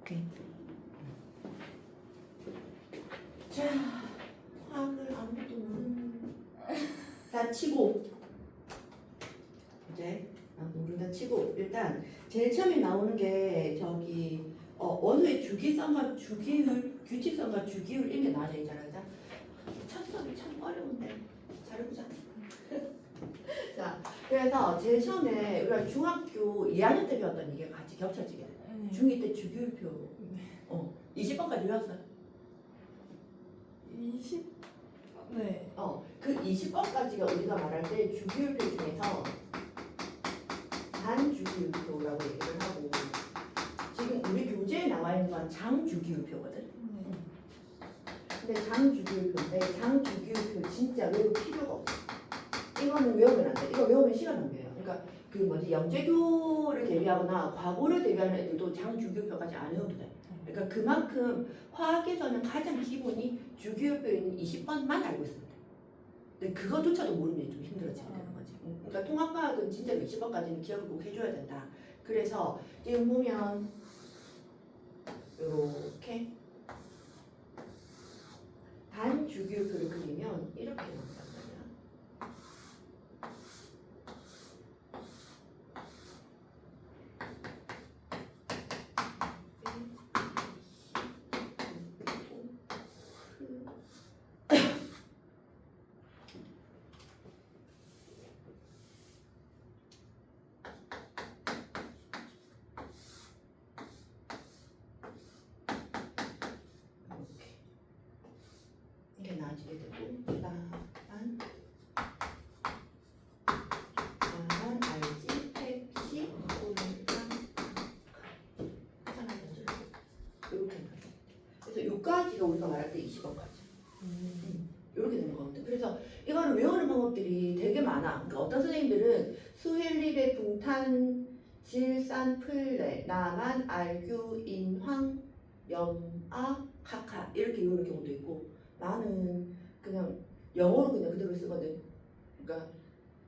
오케이. 자, 화학을 아무도 모르는 다 치고 이제 모른다 치고 일단 제일 처음에 나오는 게 저기 원소의 주기성과 주기율, 규칙성과 주기율 이런 게 나와져 있잖아, 그죠? 첫 수업이 참 어려운데 잘해보자. 자, 그래서 제일 처음에 우리가 중학교 2학년 때 배웠던 이게 같이 겹쳐지게 돼. 중2 때 주기율표 20번까지 외웠어요. 20? 네. 그 20번까지가 우리가 말할 때 주기율표 중에서 단주기율표라고 얘기를 하고 지금 우리 교재에 나와 있는 건 장주기율표거든. 근데 장주기율표인데 장주기율표 진짜 외울 필요가 없어. 이거는 외우면 안 돼. 이거 외우면 시간 낭비예요. 그러니까 그 뭐지 영재교를 대비하거나 과거를 대비하는 애들도 장주기율표까지 안 외워도 돼. 그러니까 그만큼 화학에서는 가장 기본이 주기율표인 20번만 알고 있습니다. 근데 그거조차도 모르면 좀 힘들어지게 되는 거지. 그러니까 통합과학은 진짜 20번까지는 기억을 꼭 해줘야 된다. 그래서 지금 보면 이렇게 단주기율표를 그리면 이렇게 나온단 말이야. 이렇게 나아지게 되고 나만 알지 펩시 콜랑 하나 더 이렇게 나죠. 그래서 요까지가 우리가 말할 때 20번까지 이렇게 되는 거거든. 그래서 이거를 외우는 방법들이 되게 많아. 그러니까 어떤 선생님들은 수헬립의 붕탄 질산 플레 나만 알규 인황 염아 카카 이렇게 외우는 경우도 있고 나는 그냥 영어로 그냥 그대로 쓰거든. 그러니까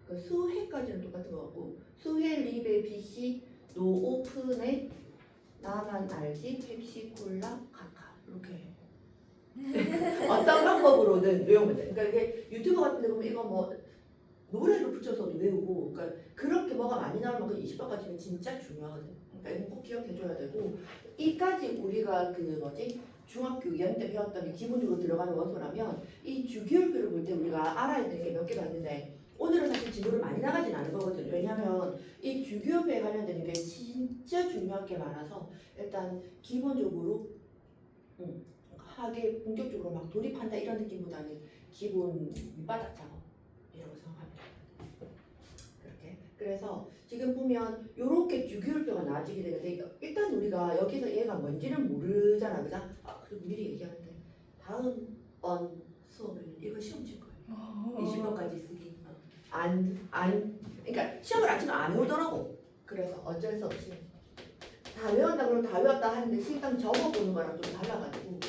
그 수해까지는 똑같은 거 같고 수해 립의 BC 노오픈의 나만 알지 펩시 콜라 카카 이렇게 어떤 방법으로든 외우면 돼. 그러니까 이게 유튜브 같은 데 보면 이거 뭐 노래를 붙여서도 외우고 그러니까 그렇게 뭐가 많이 나올 만큼 20번까지는 진짜 중요하거든. 그러니까 이건 꼭 기억해줘야 되고 이까지 우리가 그 뭐지 중학교 2학년 때 배웠던 게 기본적으로 들어가는 원소라면 이 주기율표를 볼 때 우리가 알아야 되는 게 몇 개가 있는데 오늘은 사실 지도를 많이 나가진 않은 거거든. 왜냐면 이 주기율표에 관련된 게 진짜 중요한 게 많아서 일단 기본적으로 학에 본격적으로 막 돌입한다 이런 느낌보다는 기본 밑바닥 작업이라고 생각합니다. 그렇게. 그래서 지금 보면 이렇게 주기율표가 나와지게 되는데 일단 우리가 여기서 얘가 뭔지는 모르잖아, 그죠? 그리고 미리 얘기하는데 다음번 수업에는 이거 시험 칠 거예요. 20번까지 쓰기. 그러니까 시험을 안 치면 안 외우더라고. 그래서 어쩔 수 없이 다 외웠다 그러면 다 외웠다 하는데 실상 적어보는 거랑 좀 달라가지고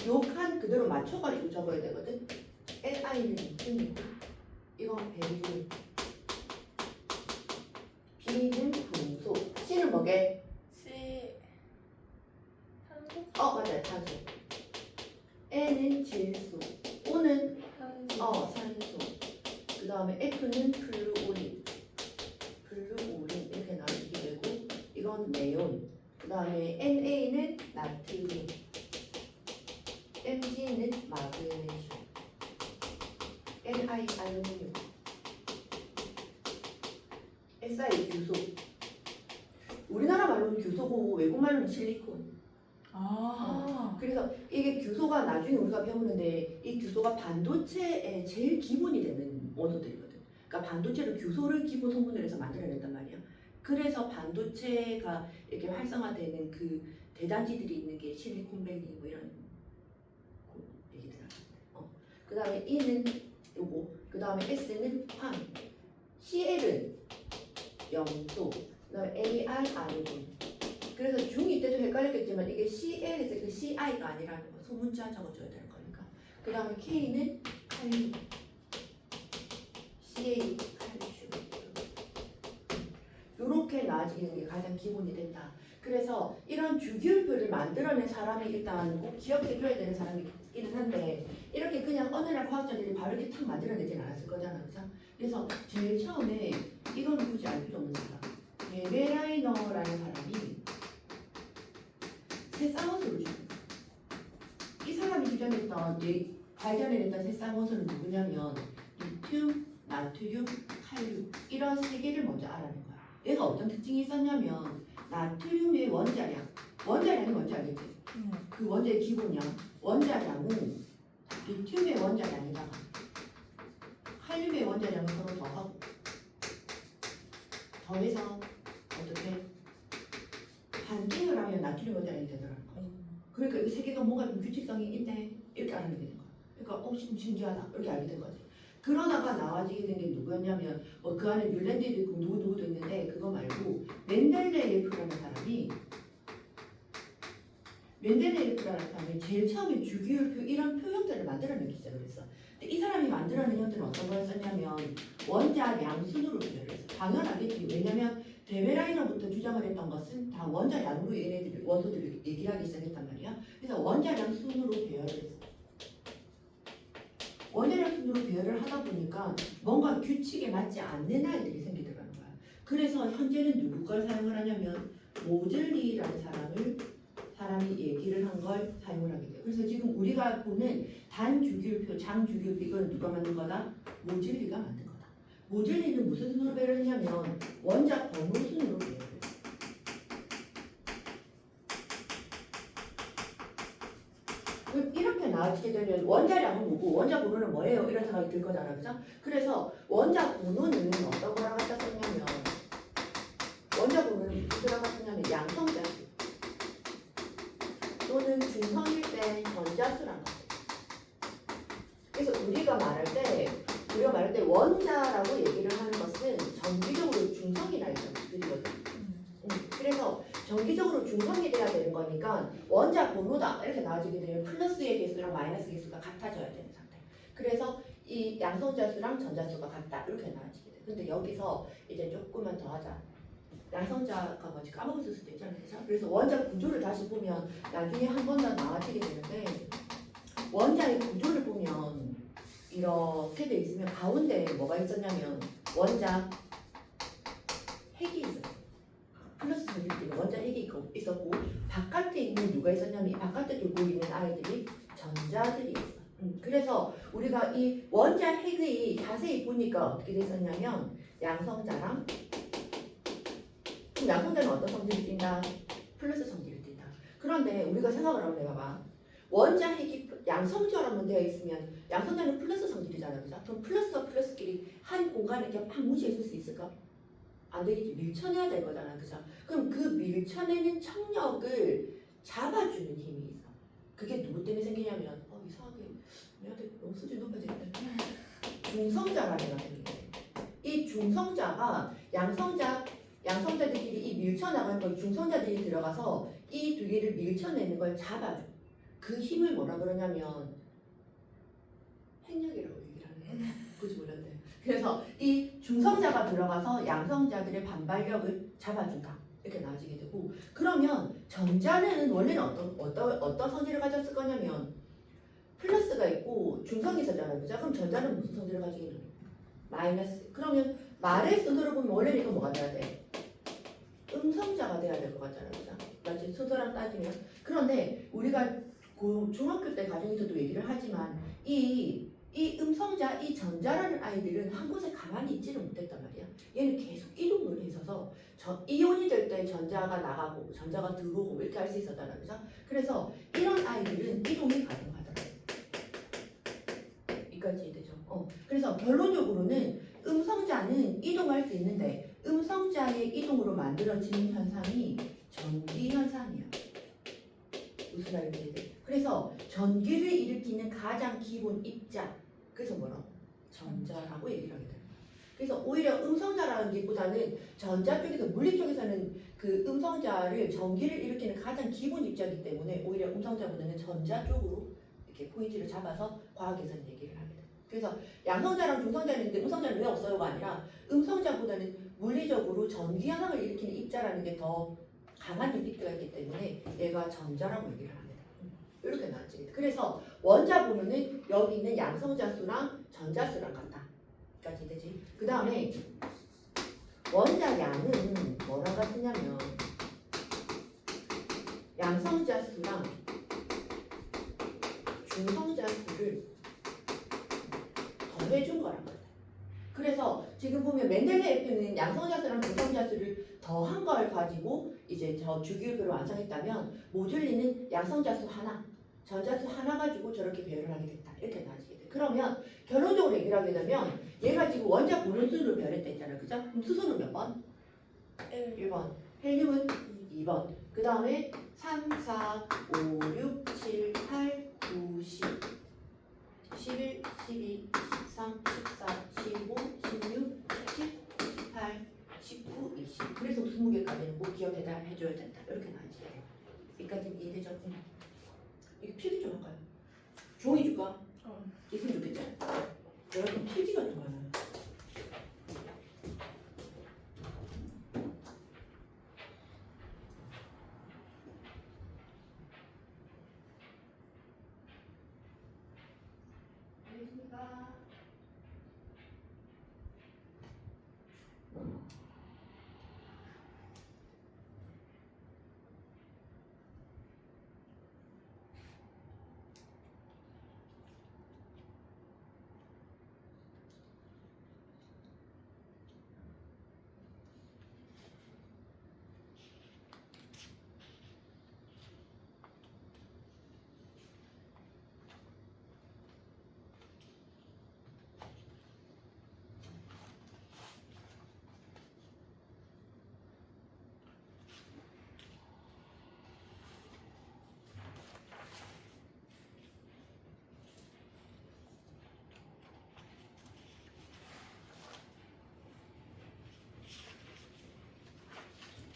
요 칸 그대로 맞춰가지고 적어야 되거든. LI는 니트이고 이건 베릴, B는 금소, C는 뭐게? C 탄소? 맞아요, 탄소. N은 질소, O는 탄소. 산소. 그 다음에 F는 플루오린 이렇게 나눠지게 되고 이건 네온. 그 다음에 NA는 나트륨, Mg는 마그네슘, Ni 알루미늄, Si 규소. 우리나라 말로는 규소고 외국 말로는 실리콘. 그래서 이게 규소가 나중에 우리가 배우는데 이 규소가 반도체의 제일 기본이 되는 원소들이거든. 그러니까 반도체를 규소를 기본 성분으로 해서 만들어낸단 말이야. 그래서 반도체가 이렇게 활성화되는 그 대단지들이 있는 게 실리콘밸리 뭐 이런 얘기들. 그 다음에 E는 요거, 그 다음에 S는 황, CL은 염소, 그 다음에 AR 아르곤. 그래서 중2 때도 헷갈렸겠지만 이게 CL에서 그 CI가 아니라는 거 소문자 적어줘야 되는 거니까. 그 다음에 K는 칼륨, CA 칼슘. 이렇게 나아지는 게 가장 기본이 된다. 그래서 이런 주기율표를 만들어낸 사람이 일단 꼭 기억해줘야 되는 사람이기는 한데 이렇게 그냥 어느 날 과학자들이 바로 이렇게 탁 만들어내진 않았을 거잖아, 그죠? 그래서 제일 처음에 이건 굳이 알 필요 없는 사람, 베베라이너라는 사람이 새쌍원소를 줍니다. 이 사람이 주장했던 발견해냈던 새쌍원소는 누구냐면 리튬, 나트륨, 칼륨 이런 세 개를 먼저 알아낸 거야. 얘가 어떤 특징이 있었냐면 나트륨의 원자량이 뭔지 알겠지? 그 원자의 기본량, 원자량은 리튬의 원자량에다가 칼륨의 원자량을 서로 더하고 더해서 어떻게 반띵을 하면 나트륨 원자량이 되더라는 거야. 그러니까 이 세 개가 뭔가 좀 규칙성이 있네 이렇게 알게 되는 거야. 그러니까 신기하다 이렇게 알게 된 거지. 그러다가 나와지게 된 게 누구였냐면 뭐 그 안에 뮬렌디도 있고 누구도 있는데 그거 말고 멘델레예프라는 사람이 제일 처음에 주기율표 이런 표형들을 만들어내기 시작을 했어. 근데 이 사람이 만들어낸 형태는 어떤 거였었냐면 원자량 순으로 표현을 했어. 당연하겠지. 왜냐면 데베라이너부터 주장을 했던 것은 다 원자량으로 얘네들 원소들을 얘기를 하기 시작했단 말이야. 그래서 원자량 순으로 배열을 했어. 원자량 순으로 배열을 하다 보니까 뭔가 규칙에 맞지 않는 아이들이 생기더라는 거야. 그래서 현재는 누구 걸 사용을 하냐면 모즐리라는 사람이 얘기를 한 걸 사용을 하게 돼요. 그래서 지금 우리가 보는 단주기율표, 장주기율표 이건 누가 만든 거다? 모즐리가 만든 거다. 모즐리는 무슨 순으로 배열을 했냐면 원자 번호 순으로 배열을 했어요. 이렇게 나와지게 되면 원자량은 뭐고 원자 번호는 뭐예요? 이런 생각이 들 거잖아, 그죠? 그래서 원자 번호는 어떤 거랑 갖다 썼냐면 원자 번호는 무슨 거랑 갖다 썼냐면 양성자 또는 중성일 때 전자수란 거. 그래서 우리가 말할 때 원자라고 얘기를 하는 것은 정기적으로 중성이라 얘기거든. 그래서 정기적으로 중성이 돼야 되는 거니까 원자 번호다 이렇게 나와지게 되면 플러스의 개수랑 마이너스 개수가 같아져야 되는 상태. 그래서 이 양성자수랑 전자수가 같다 이렇게 나와지게 돼. 근데 여기서 이제 조금만 더 하자. 양성자가 뭔지 까먹었을 수도 있잖아요. 그죠? 그래서 원자 구조를 다시 보면 나중에 한 번 더 나와지게 되는데 원자의 구조를 보면 이렇게 돼 있으면 가운데 뭐가 있었냐면 원자 핵이 있었어요. 플러스 전기는 원자 핵이 있었고 바깥에 있는 누가 있었냐면 이 바깥에 돌고 있는 아이들이 전자들이 있어. 그래서 우리가 이 원자 핵의 자세히 보니까 어떻게 돼 있었냐면 양성자랑 그럼 양성자는 어떤 성질을 띈다? 플러스 성질을 띈다. 그런데 우리가 생각을 한번 해봐봐. 원자 핵이 양성자라면 되어 있으면 양성자는 플러스 성질이잖아, 그죠? 그럼 플러스와 플러스끼리 한 공간에 이렇게 막 무시해줄 수 있을까? 안 되겠지. 밀쳐내야 될 거잖아, 그죠? 그럼 그 밀쳐내는 청력을 잡아주는 힘이 있어. 그게 누구 때문에 생기냐면 이상하게 내한테 너무 수준이 높아지는데 중성자라는 애가 생기게 돼. 이 중성자가 양성자들끼리 이 밀쳐나가는 걸 중성자들이 들어가서 이 두 개를 밀쳐내는 걸 잡아줘. 그 힘을 뭐라 그러냐면 핵력이라고 얘기를 하는 거야. 그지 몰랐네. 그래서 이 중성자가 들어가서 양성자들의 반발력을 잡아준다. 이렇게 나와지게 되고 그러면 전자는 원래는 어떤 성질을 가졌을 거냐면 플러스가 있고 중성이 있었잖아요. 그죠? 그럼 전자는 무슨 성질을 가지게 돼요? 마이너스. 그러면 말의 순서로 보면 원래는 이거 뭐가 돼야 돼? 음성자가 돼야 될 것 같잖아요. 그죠? 맞지? 순서랑 따지면. 그런데 우리가 중학교 때 가정에서도 얘기를 하지만 이 음성자, 이 전자라는 아이들은 한 곳에 가만히 있지를 못했단 말이야. 얘는 계속 이동을 했어서 이온이 될 때 전자가 나가고 전자가 들어오고 이렇게 할 수 있었잖아요. 그죠? 그래서 이런 아이들은 이동이 가능하더라고요. 이까지 되죠. 그래서 결론적으로는 음성자는 이동할 수 있는데 음성자의 이동으로 만들어지는 현상이 전기 현상이야. 무슨 말인지. 그래서 전기를 일으키는 가장 기본 입자. 그래서 뭐라고? 전자라고 얘기를 하게 돼요. 그래서 오히려 음성자라는 게보다는 전자 쪽에서 물리 쪽에서는 그 음성자를 전기를 일으키는 가장 기본 입자이기 때문에 오히려 음성자보다는 전자 쪽으로 이렇게 포인트를 잡아서 과학에서는 얘기를 하게 돼요. 그래서 양성자랑 중성자는 있는데 음성자는 왜 없어요가 아니라 음성자보다는 물리적으로 전기 현상을 일으키는 입자라는 게 더 강한 임팩트가 있기 때문에 얘가 전자라고 얘기를 합니다. 이렇게 나눠지겠다. 그래서 원자 보면은 여기 있는 양성자수랑 전자수랑 같다. 까지 되지. 그 다음에 원자 양은 뭐랑 같으냐면 양성자수랑 중성자수를 더해준 거란 말이야. 그래서 지금 보면 멘델레이프는 양성자수랑 중성자수를 더한 걸 가지고 이제 저 주기율표를 완성했다면 모듈리는 양성자수 하나, 전자수 하나 가지고 저렇게 배열을 하게 됐다. 이렇게 나눠지게 돼. 그러면 결론적으로 얘기를 하게 되면 얘가 지금 원자 고론수를 배열했다 했잖아. 그죠? 그럼 수소는 몇 번? 1번. 헬륨은 2번. 그 다음에 3, 4, 5, 6, 7, 8, 9, 10, 11, 12, 13, 14, 15, 16, 17, 18, 19, 20. 그래서 20개까지는 꼭 기억해다 해줘야 된다. 이렇게 나눠지게 돼. 여기까지 이해되죠? 이거 필기 좀 할까요? 종이 줄까? 있으면 좋겠죠? 내가 좀 필기가 좀 많아요. 알겠습니까?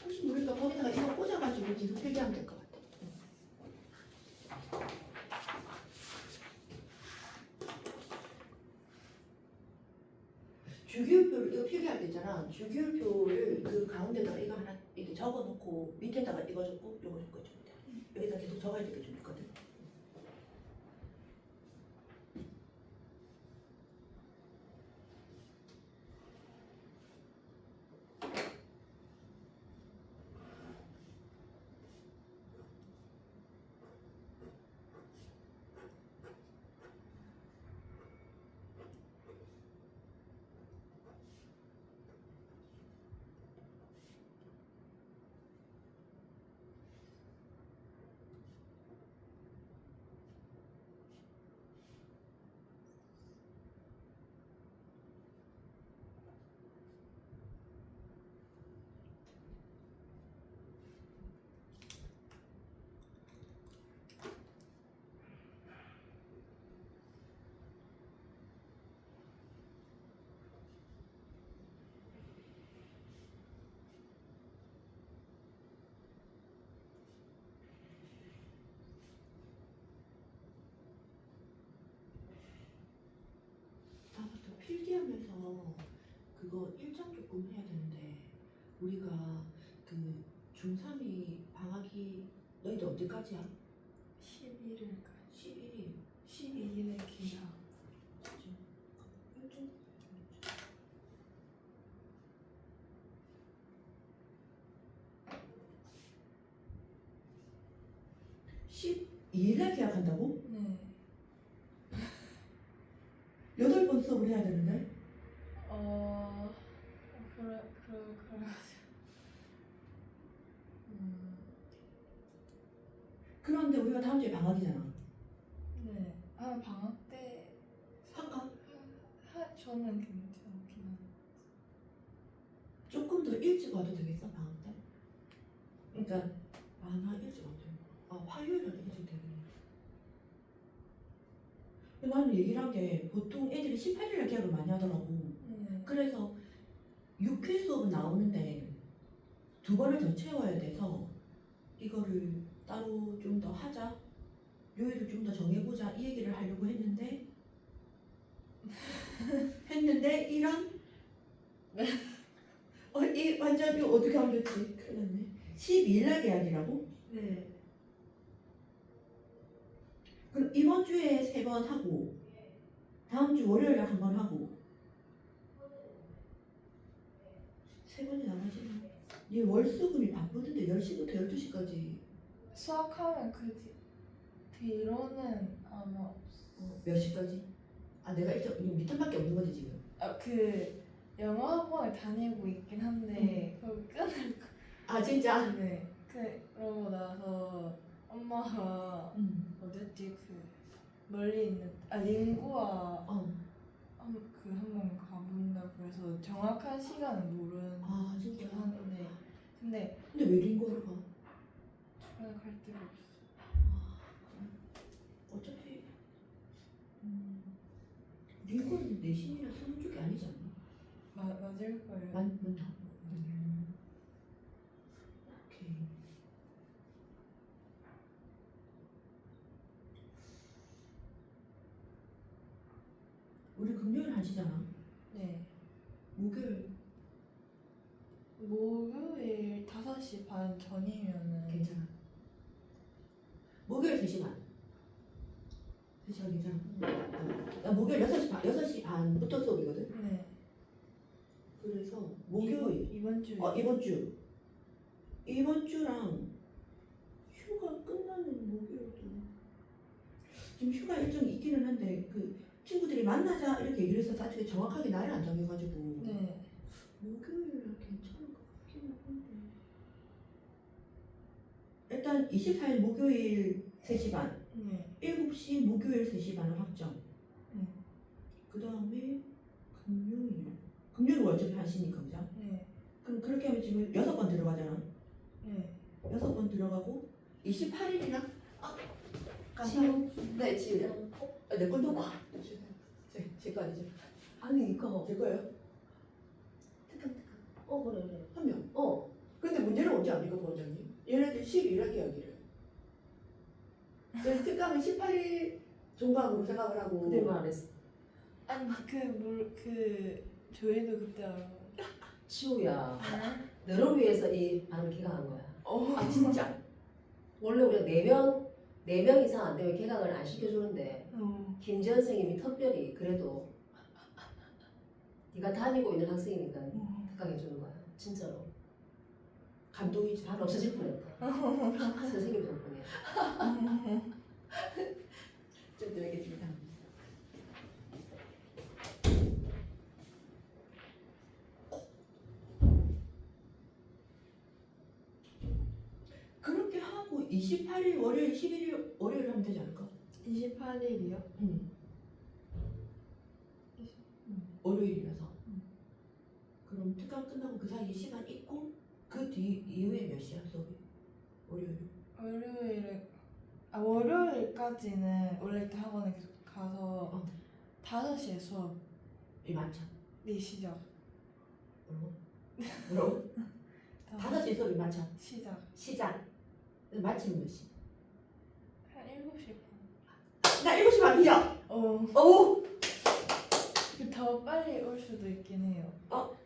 혹시 모르니까 거기다가 이거 꽂아가지고 계속 필기하면 될 것 같아. 주기율표를 이거 필기할 때 있잖아. 주기율표를 그 가운데다가 이거 하나 이렇게 적어놓고 밑에다가 이거 적고 이거 적고 좀 돼. 여기다 계속 적어야 될 게 좀 있거든. 아, 맞다. 필기하면서 그거 일정 조금 해야 되는데 우리가 그 중3이 방학이 너희들 언제까지야? 11일까지. 11일. 12일에 기나. 일정 12일에 계약한다고? 네. 8번 수업을 해야 되는데? 그래가지고. 그런데 우리가 다음 주에 방학이잖아. 네. 아, 방학 때 할까? 저는 괜찮긴 한데. 조금 더 일찍 와도 되겠어, 방학 때? 그러니까 나 일찍 안 돼. 화요일은 일찍 되겠네. 나는 얘기를 한 게 보통 애들이 18일에 계약을 많이 하더라고. 네. 그래서 6회 수업은 나오는데 2번을 더 채워야 돼서 이거를 따로 좀 더 하자. 요일을 좀 더 정해보자. 이 얘기를 하려고 했는데 이런 이 완전 이거 어떻게 하면 좋지? 큰일 났네. 12일 날 계약이라고? 네. 그럼 이번 주에 3번 하고 다음 주 월요일 날 한 번 하고 3번이 나가시네. 얘 월수금이 바쁘던데 10시부터 12시까지 수학하면 뒤로는 아마 없어. 몇 시까지? 아 내가 일정 밑턴밖에 없는 거지 지금. 그 영어 학원을 다니고 있긴 한데 그걸 끊을 아 진짜? 네. 그러고 나서 엄마가 어딨지 멀리 있는 링구아 어. 한번 가본다 그래서 정확한 시간은 모르는 아 진짜? 하는데 근데 근데 왜 링고를 가? 주변에 갈 데가 없어. 어차피 링고는 내신이나 수능 쪽이 아니지 않나? 맞을 거예요. 맞나? 오케이. 우리 금요일 하시잖아. 네. 목요일 목요일 5시 반 전이면은 괜찮아. 목요일 3시간. 3시간 괜찮아. 나 목요일 6시 반부터 수업이거든. 네. 그래서 목요일 이번 주 이번 주랑 휴가 끝나는 목요일도 지금 휴가 일정이 있기는 한데 그 친구들이 만나자 이렇게 얘기를 해서 사실 정확하게 날을 안 정해가지고 네. 목요일 날 괜찮을 것 같기는 한데 일단 24일 목요일 3시 반 네. 7시 목요일 3시 반은 확정. 그 다음에 금요일 어차피 하시니까 그죠? 네. 그럼 그렇게 하면 지금 6번 들어가잖아. 네. 6번 들어가고 28일이나? 지우. 네 지우요. 내건 놓고 제거 아니죠? 아니 이거. 제 거예요. 그래. 한 명. 근데 문제는 언제 압니까 부원장님? 얘네들 12일 계약이래요. 그래서 특강은 18일 종강으로 생각을 하고 그대로 안 했어. 아니 저희도 그때 알아요. 지우야. 네? 너를 위해서 이 반을 개강한 거야. 아 진짜? 원래 우리가 4명 이상 안 되면 개강을 안 시켜주는데 김지현 선생님이 특별히 그래도 네가 다니고 있는 학생이니까 특강해주는 거야. 진짜로. 감동이지. 반 없어질 뻔했다. 선생님 덕분에. 좀 드리겠습니다. 그렇게 하고 28일 월요일 11일 월요일 하면 되지 않을까? 28일이요? 월요일이라서. 그럼 특강 끝나고 그 사이에 시간 있고 그 뒤 이후에 몇 시야 수업이? 월요일. 월요일까지는 원래 그 학원에 계속 가서 5시에 수업이 이 많죠. 시작. 뭐라고? 5시 수업이 많죠. 시작. 마치면 몇 시? 한 7시 나 7시 반이야. 반. 오. 더 빨리 올 수도 있긴 해요.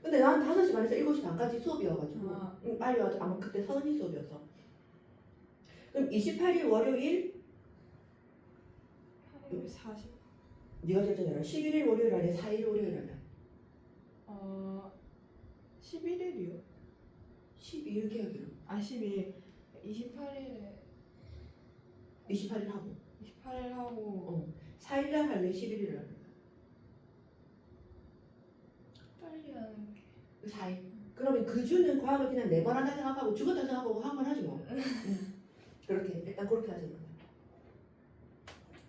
근데 난 5시 반에서 7시 반까지 수업이어가지고 아. 빨리 와도 아마 그때 서은이 수업이어서. 그럼 28일 월요일 40. 네가 결정해라. 11일 월요일 아니야? 4일 월요일 아니야? 11일이요? 12일 계약이로 12일. 28일에 28일 하고 28일 하고 4일 날 할래? 11일 할래? 빨리 하는 게 4일. 그러면 그 주는 과학을 그냥 4번 한다 생각하고 죽었다 생각하고 한 번 하지 마. 그렇게 일단 그렇게 하자.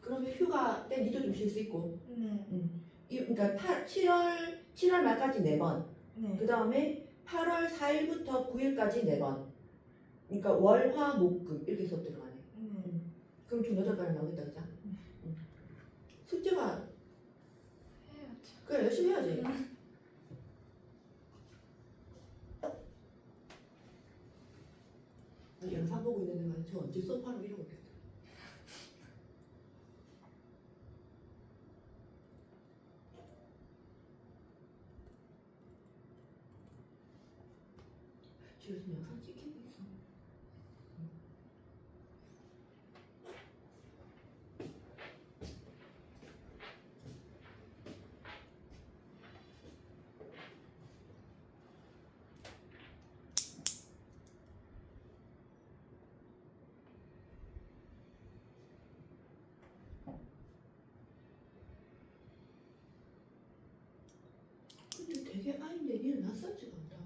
그러면 휴가 때 니도 좀 쉴 수 있고. 그러니까 7월 말까지 4번. 네. 그 다음에 8월 4일부터 9일까지 4번. 그러니까 월, 화, 목, 금 이렇게 수업 들어가네. 그럼 총 8번이 나오겠다, 그죠? 숙제가 해야죠. 그래 열심히 해야지. 영상 보고 있는 애가 저 언제 소파로 이러고 있겠다. 지금 영상 찍히고 있어. 끝났어요 지금 다.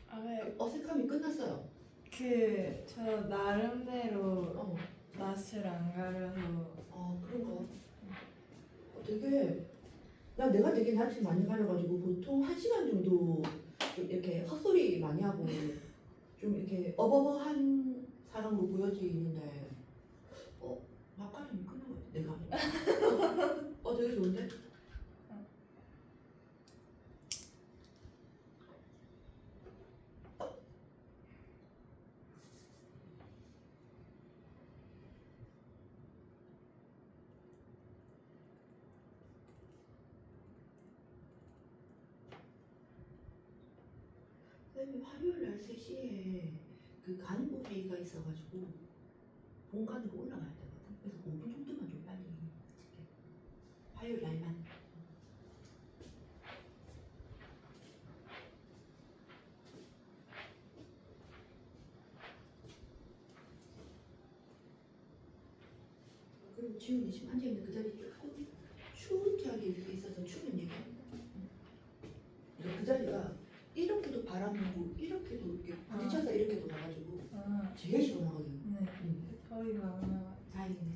아, 네. 어색함이 끝났어요. 저 나름대로 어. 낯을 안 가려서 그런가? 되게 내가 되게 낯을 많이 가려가지고 보통 1시간 정도 좀 이렇게 헛소리 많이 하고 좀 이렇게 어버버한 사람으로 보여지는데 막가림이 끝난 것 같아 내가. 되게 좋은데? 선생님 화요일날 3시에 그 간부 회의가 있어가지고 본관으로 올라가야 되거든. 그래서 5분 정도만 좀 빨리 찍게. 화요일 날만. 그리고 지훈이 지금 앉아있는 그 자리 조금 추운 자리에 이렇게 있어서 추면 얘기합니다. 그 자리가 이렇게도 바람 불고 이렇게도 이렇게 부딪혀서 이렇게도 나가지고 제일 시원하거든요. 네. 더위가 안 나와. 다행이네.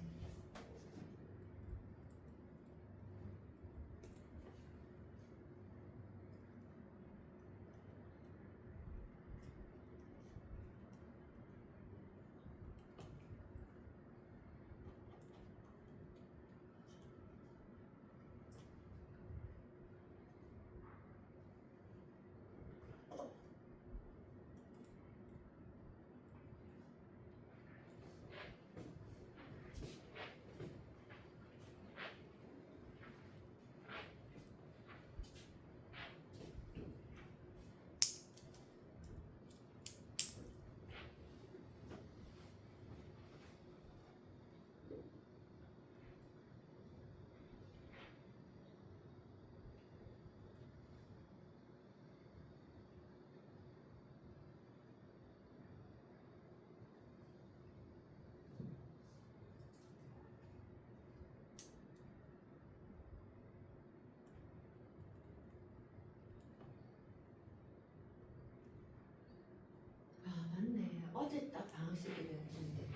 맞네. 어제 딱 방학식이랬는데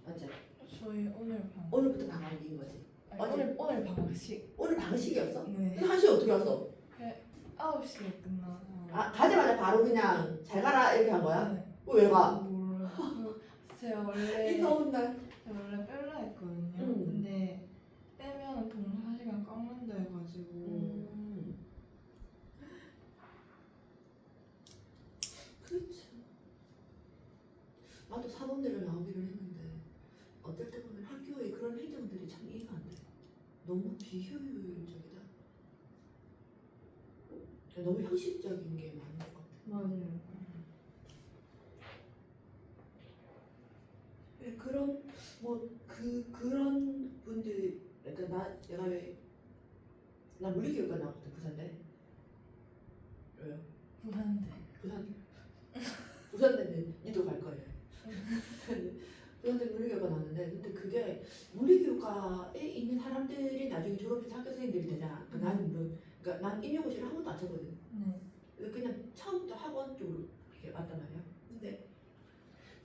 어제 저희 오늘 방학. 오늘부터 방학인 거지. 아니, 어제? 오늘 방학식. 오늘 방학식이었어? 네. 근데 1시에 어떻게 왔어? 9시에 끝나서. 가자마자 바로 그냥 잘 가라 이렇게 한 거야? 네. 왜 가? 몰라요. 제가 원래 이 더운 날. 뺄라 했거든요. 응. 근데 빼면 봉사 시간 깎는다 해가지고. 그렇지. 나도 사범대를 나오기를 했는데 어떨 때 보면 학교의 그런 행정들이 참 이해가 안 돼. 너무 비효율적이다. 너무 형식적인 게 많은 것 같아. 맞아요. 그런 그런 분들 그러니까 내가 나 물리교육과 나왔거든 부산대. 왜요? 부산대는 니도 갈 거예요. 부산대 물리교육과 나왔는데 근데 그게 물리교육과에 있는 사람들이 나중에 졸업해서 학교 선생님들이 되잖아. 나는 그러니까 난 임용고시를 한 번도 안 쳤거든. 네. 그냥 처음부터 학원 쪽으로 이렇게 왔단 말이야. 근데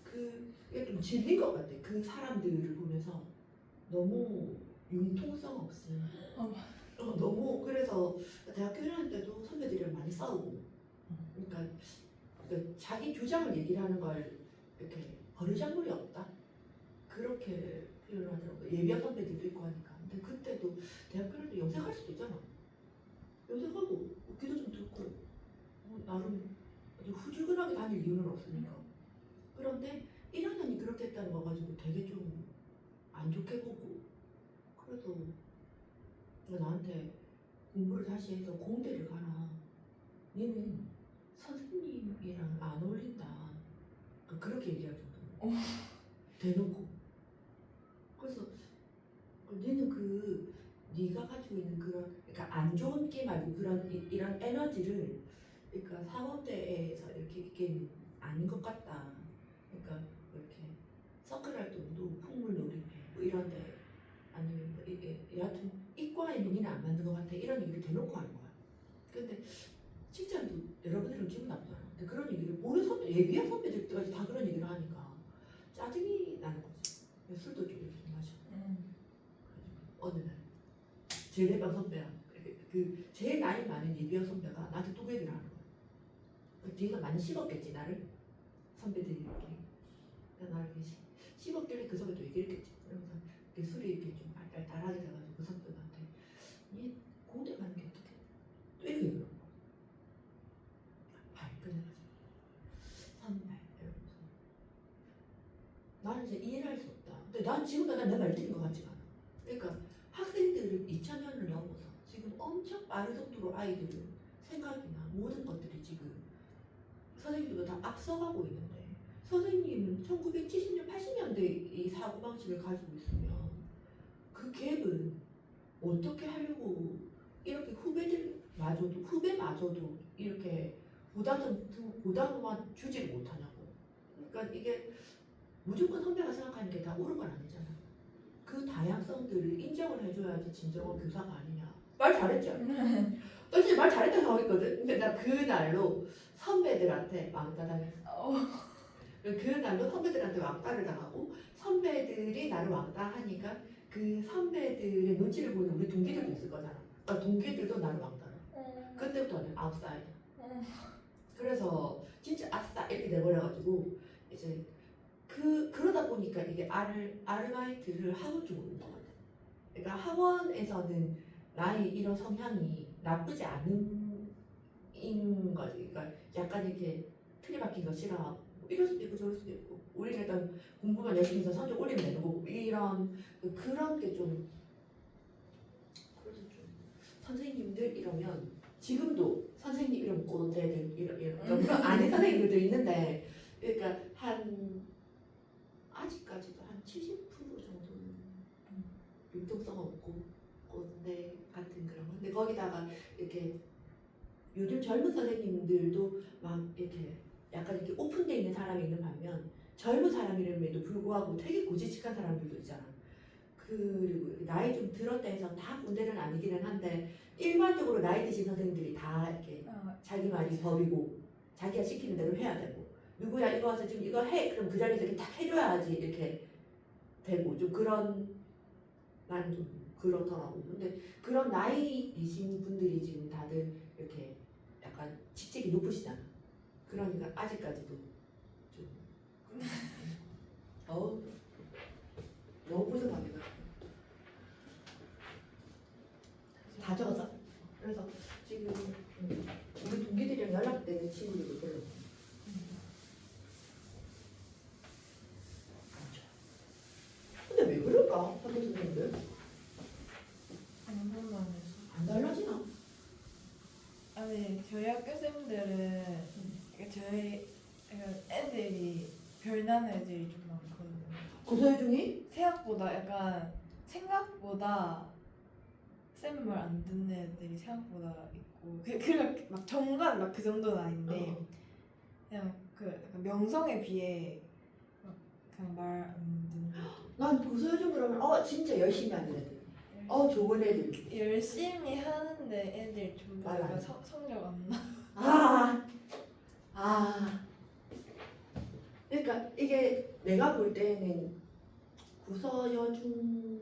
그게 좀 질린 것 같아. 그 사람들을 보면서 너무 융통성 없음. 너무 그래서 대학교 1학년 때도 선배들이랑 많이 싸우고. 그러니까 자기 주장을 얘기를 하는 걸 이렇게 버르장물이 없다. 그렇게 표현을 하더라고. 예비학 선배들도 있고 하니까. 근데 그때도 대학교 1학년 때 염색할 수도 있잖아. 염색하고 귀도 좀 듣고 나름 아주 후줄근하게 다닐 이유는 없으니까. 그런데 1학년이 그렇게 했다는 거 가지고 되게 좀 안 좋게 보고 그래서 나한테 공부를 다시 해서 공대를 가라. 얘는 선생님이랑 안 어울린다. 그렇게 얘기할 정도로 대놓고. 그래서 얘는 네가 가지고 있는 그런 그러니까 안 좋은 게 말고 그런 이런 에너지를 그러니까 사범대에서 이렇게 있기는 아닌 것 같다. 그러니까 이렇게 서클 활동도 풍물놀이 뭐 이런데 아니면 뭐 여하튼 이과에는 니는 안 맞는 것 같아 이런 얘기를 대놓고 하는 거야. 근데 칭찬도 여러분들은 기분 나쁘잖아. 근데 그런 얘기를 모르는 선배, 예비한 선배들까지 다 그런 얘기를 하니까 짜증이 나는 거지. 그래서 술도 좀 이렇게 마셔. 어느 날 제일 내방 선배야. 그 제일 나이 많은 예비한 선배가 나한테 또 그 얘기를 하는 거야. 그 뒤에서 많이 씹었겠지 나를. 선배들이 이렇게. 그래서 나를 이렇게 씹었길래 그 선배도 얘기했겠지. 그러면서 내 술이 이렇게 좀 달달하게 돼가지고 그 선배한테 니 공대 가는 게 어떻게? 또 이렇게 얘기를 하는 거야. 발끈해가지고 선배 이러면서 나는 이제 이해를 할 수 없다. 근데 난 지금도 내 말 듣는 것 같지가 않아. 그러니까 학생들을 2000년을 넘어서 지금 엄청 빠른 속도로 아이들은 생각이나 모든 것들이 지금 선생님들보다 다 앞서가고 있는데 선생님은 1970년, 80년대 이 사고방식을 가지고 있으면 그 갭은 어떻게 하려고 이렇게 후배마저도 이렇게 보다만 주지를 못하냐고. 그러니까 이게 무조건 선배가 생각하는 게 다 옳은 건 아니잖아. 그 다양성들을 인정을 해줘야지 진정한 교사가 아니냐. 말 잘했죠? 너 진짜 말 잘했다고 생각했거든. 근데 나 그날로 선배들한테 왕따 당했어. 그날로 선배들한테 왕따를 당하고 선배들이 나를 왕따하니까 그 선배들의 눈치를 보는 우리 동기들도 있을 거잖아. 그러니까 동기들도 나를 왕따를. 그때부터 나는 아웃사이더. 그래서 진짜 아싸 이렇게 돼버려가지고 이제 그러다 보니까 이게 아르바이트를 학원 쪽으로 온 것 같아. 그러니까 학원에서는 나의 이런 성향이 나쁘지 않은 인 거지. 그러니까 약간 이렇게 틀이 박힌 거 싫어하고 뭐 이럴 수도 있고 저럴 수도 있고 우리는 일단 공부만 열심히 해서 성적 올리면 되는 거고 이런 그런 게 좀 그래서 좀 선생님들 이러면 지금도 선생님 이름 꼰대들 이런 그런 아닌 선생님들도 있는데 그러니까 아직까지도 한 70% 정도는 융통성 없고 꼰대 같은 그런 거. 근데 거기다가 이렇게 요즘 젊은 선생님들도 막 이렇게 약간 이렇게 오픈되어 있는 사람이 있는 반면 젊은 사람임에도 불구하고 되게 고지식한 사람들도 있잖아. 그리고 나이 좀 들었다 해서 다 꼰대는 아니기는 한데 일반적으로 나이 드신 선생님들이 다 이렇게 자기 말이 법이고 자기가 시키는 대로 해야 되고 누구야 이거 와서 지금 이거 해 그럼 그 자리에서 이렇게 딱 해줘야지 이렇게 되고 좀 그런 나는 좀 그렇더라고. 근데 그런 나이이신 분들이 지금 다들 이렇게 약간 직책이 높으시잖아. 그러니까 아직까지도 좀 너무 고생합니다. 다 적었어. 그래서 지금 우리 동기들이랑 연락되는 친구들도 별로 없어. 근데 왜 그럴까? 선생님들 안 달라지나? 아니 저희 학교 쌤들은 저희 애들이 별난 애들이 좀 많거든요. 고소해 중이? 생각보다 약간 생각보다 쌤 말 안 듣는 애들이 생각보다 있고 그렇게 막 정반 막 그 정도는 아닌데 그냥 그 약간 명성에 비해 막 그냥 말 안 듣는. 난 고소해 중 그러면 진짜 열심히 하는 애들. 좋은 애들. 열심히 하는데 애들 좀 말 안 약간 해. 성적 안 나. 그러니까 이게 내가 볼 때는 구서여중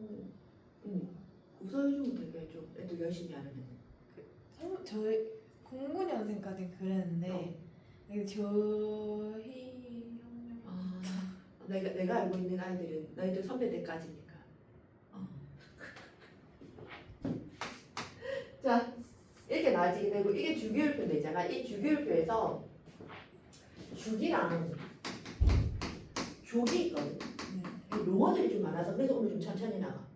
되게 좀 애들 열심히 하는 애들. 저희 09년생까지는 그랬는데 저희 내가 알고 있는 아이들은 너희들 선배 때까지니까. 자 이렇게 나지게 되고 이게 주기율표인데 있잖아. 이 주기율표에서 주기랑 족이 있거든. 용어들이 좀 많아서 그래서 오늘 좀 천천히 나가.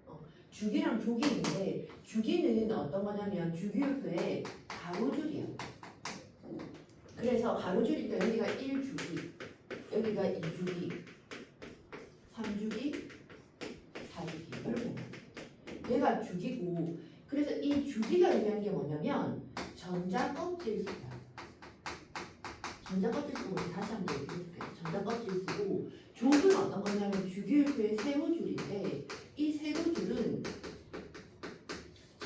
주기랑 족이 있는데 주기는 어떤 거냐면 주기율표의 가로줄이야. 그래서 가로줄이니까 여기가 1주기, 여기가 2주기, 3주기, 4주기 이렇게. 얘가 주기고 그래서 이 주기가 의미하는 게 뭐냐면 전자껍질수야. 전자껍질수고 다시 한번 얘기해줄게. 전자껍질수고 족은 어떤 거냐면 주기율표의 세로줄인데 이 세로줄은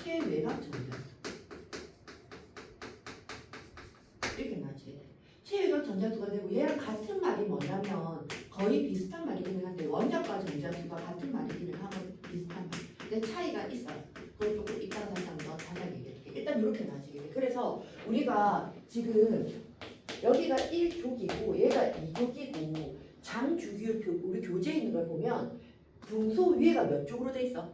최외곽 점이야. 이렇게 나죠. 근데 차이가 있어요. 그걸 조금 이따가 다시 한번 자세하게 얘기할게요. 일단 이렇게 나눠지게 돼. 그래서 우리가 지금 여기가 1족이고 얘가 2족이고 장주기율표 우리 교재에 있는 걸 보면 분소 위에가 몇 족으로 돼 있어?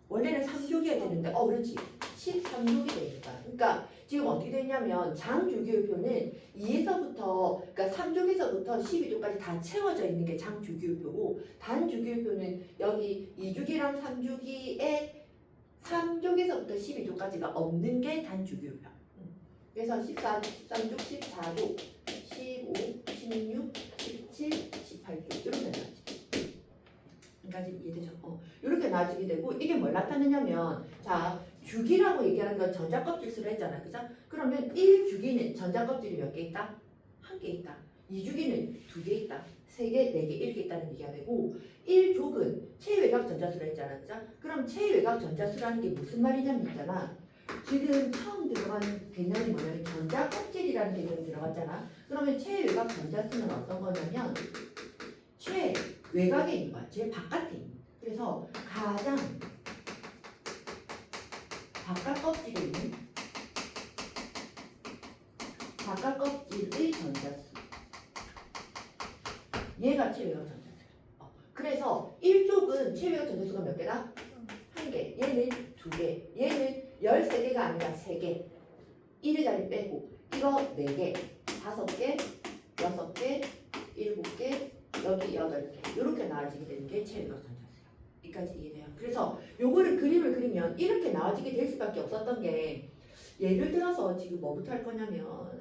원래는 3족이어야 되는데 그렇지 13족이 되니까 그러니까 지금 어떻게 됐냐면 장주기율표는 2에서부터 그러니까 3족에서부터 12족까지 다 채워져 있는 게 장주기율표고 단주기율표는 여기 2주기랑 3주기에 3족에서부터 12족까지가 없는 게 단주기율표. 그래서 13족, 14족, 15, 16, 17, 18족 이렇게 나눠지게 여기까지 이해되죠? 이렇게 나눠지게 되고 이게 뭘 나타내냐면 자 주기라고 얘기하는 건 전자껍질 수로 했잖아. 그죠? 그러면 1주기는 전자껍질이 몇 개 있다? 한 개 있다. 2주기는 2개 있다. 3개, 4개 이렇게 있다는 얘기가 되고 1족은 체외각 전자수로 했잖아. 그죠? 그럼 체외각 전자수라는 게 무슨 말이냐면 있잖아. 지금 처음 들어간 개념이 뭐냐면 전자껍질이라는 개념이 들어갔잖아. 그러면 체외각 전자수는 어떤 거냐면 최외곽에 있는 거야. 제일 바깥에 있는. 그래서 가장 바깥 껍질에 있는 바깥 껍질의 전자수. 얘가 체외각 전자수. 그래서 1족은 체외각 전자수가 몇 개다? 한 개. 얘는 2개. 얘는 13개가 아니라 3개. 1의 자리 빼고 이거 4개, 5개, 6개, 7개, 여기 8개. 이렇게 나눠지게 되는 게 체외각 전자수야. 여기까지 이해돼요? 그래서 요거를 그림을 그리면 이렇게 나눠지게 될 수밖에 없었던 게 예를 들어서 지금 뭐부터 할 거냐면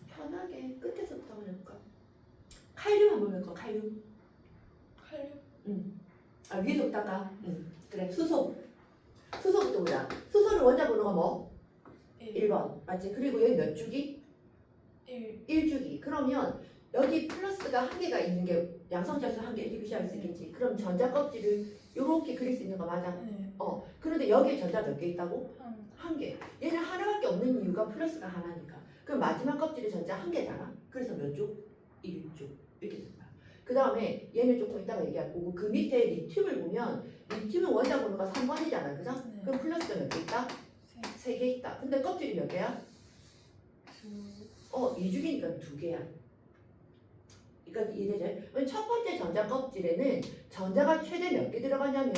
편하게 끝에서부터 한번 해볼까? 칼륨 한번 해볼까? 칼륨? 위에서부터 할까? 그래 수소 수소부터 보자. 수소는 원자 번호가 뭐? 1번 맞지? 그리고 여기 몇 주기? 1주기. 그러면 여기 플러스가 한 개가 있는 게 양성자수 한 개 이렇게 표시할 수 있겠지. 그럼 전자 껍질을 이렇게 그릴 수 있는 거 맞아? 네. 그런데 여기에 전자 몇 개 있다고? 한 개. 얘는 하나밖에 없는 이유가 플러스가 하나니까. 그럼 마지막 껍질에 전자 한 개잖아. 그래서 몇 쪽? 1쪽. 이렇게 된 거야. 그 다음에 얘는 조금 이따가 얘기할 거고 그 밑에 리튬을 보면 리튬은 원자 번호가 3번이잖아. 그죠? 네. 그럼 플러스가 몇 개 있다? 3개 있다. 근데 껍질이 몇 개야? 2주기니까 2개야. 그러니까 이해되죠? 첫 번째 전자 껍질에는 전자가 최대 몇 개 들어가냐면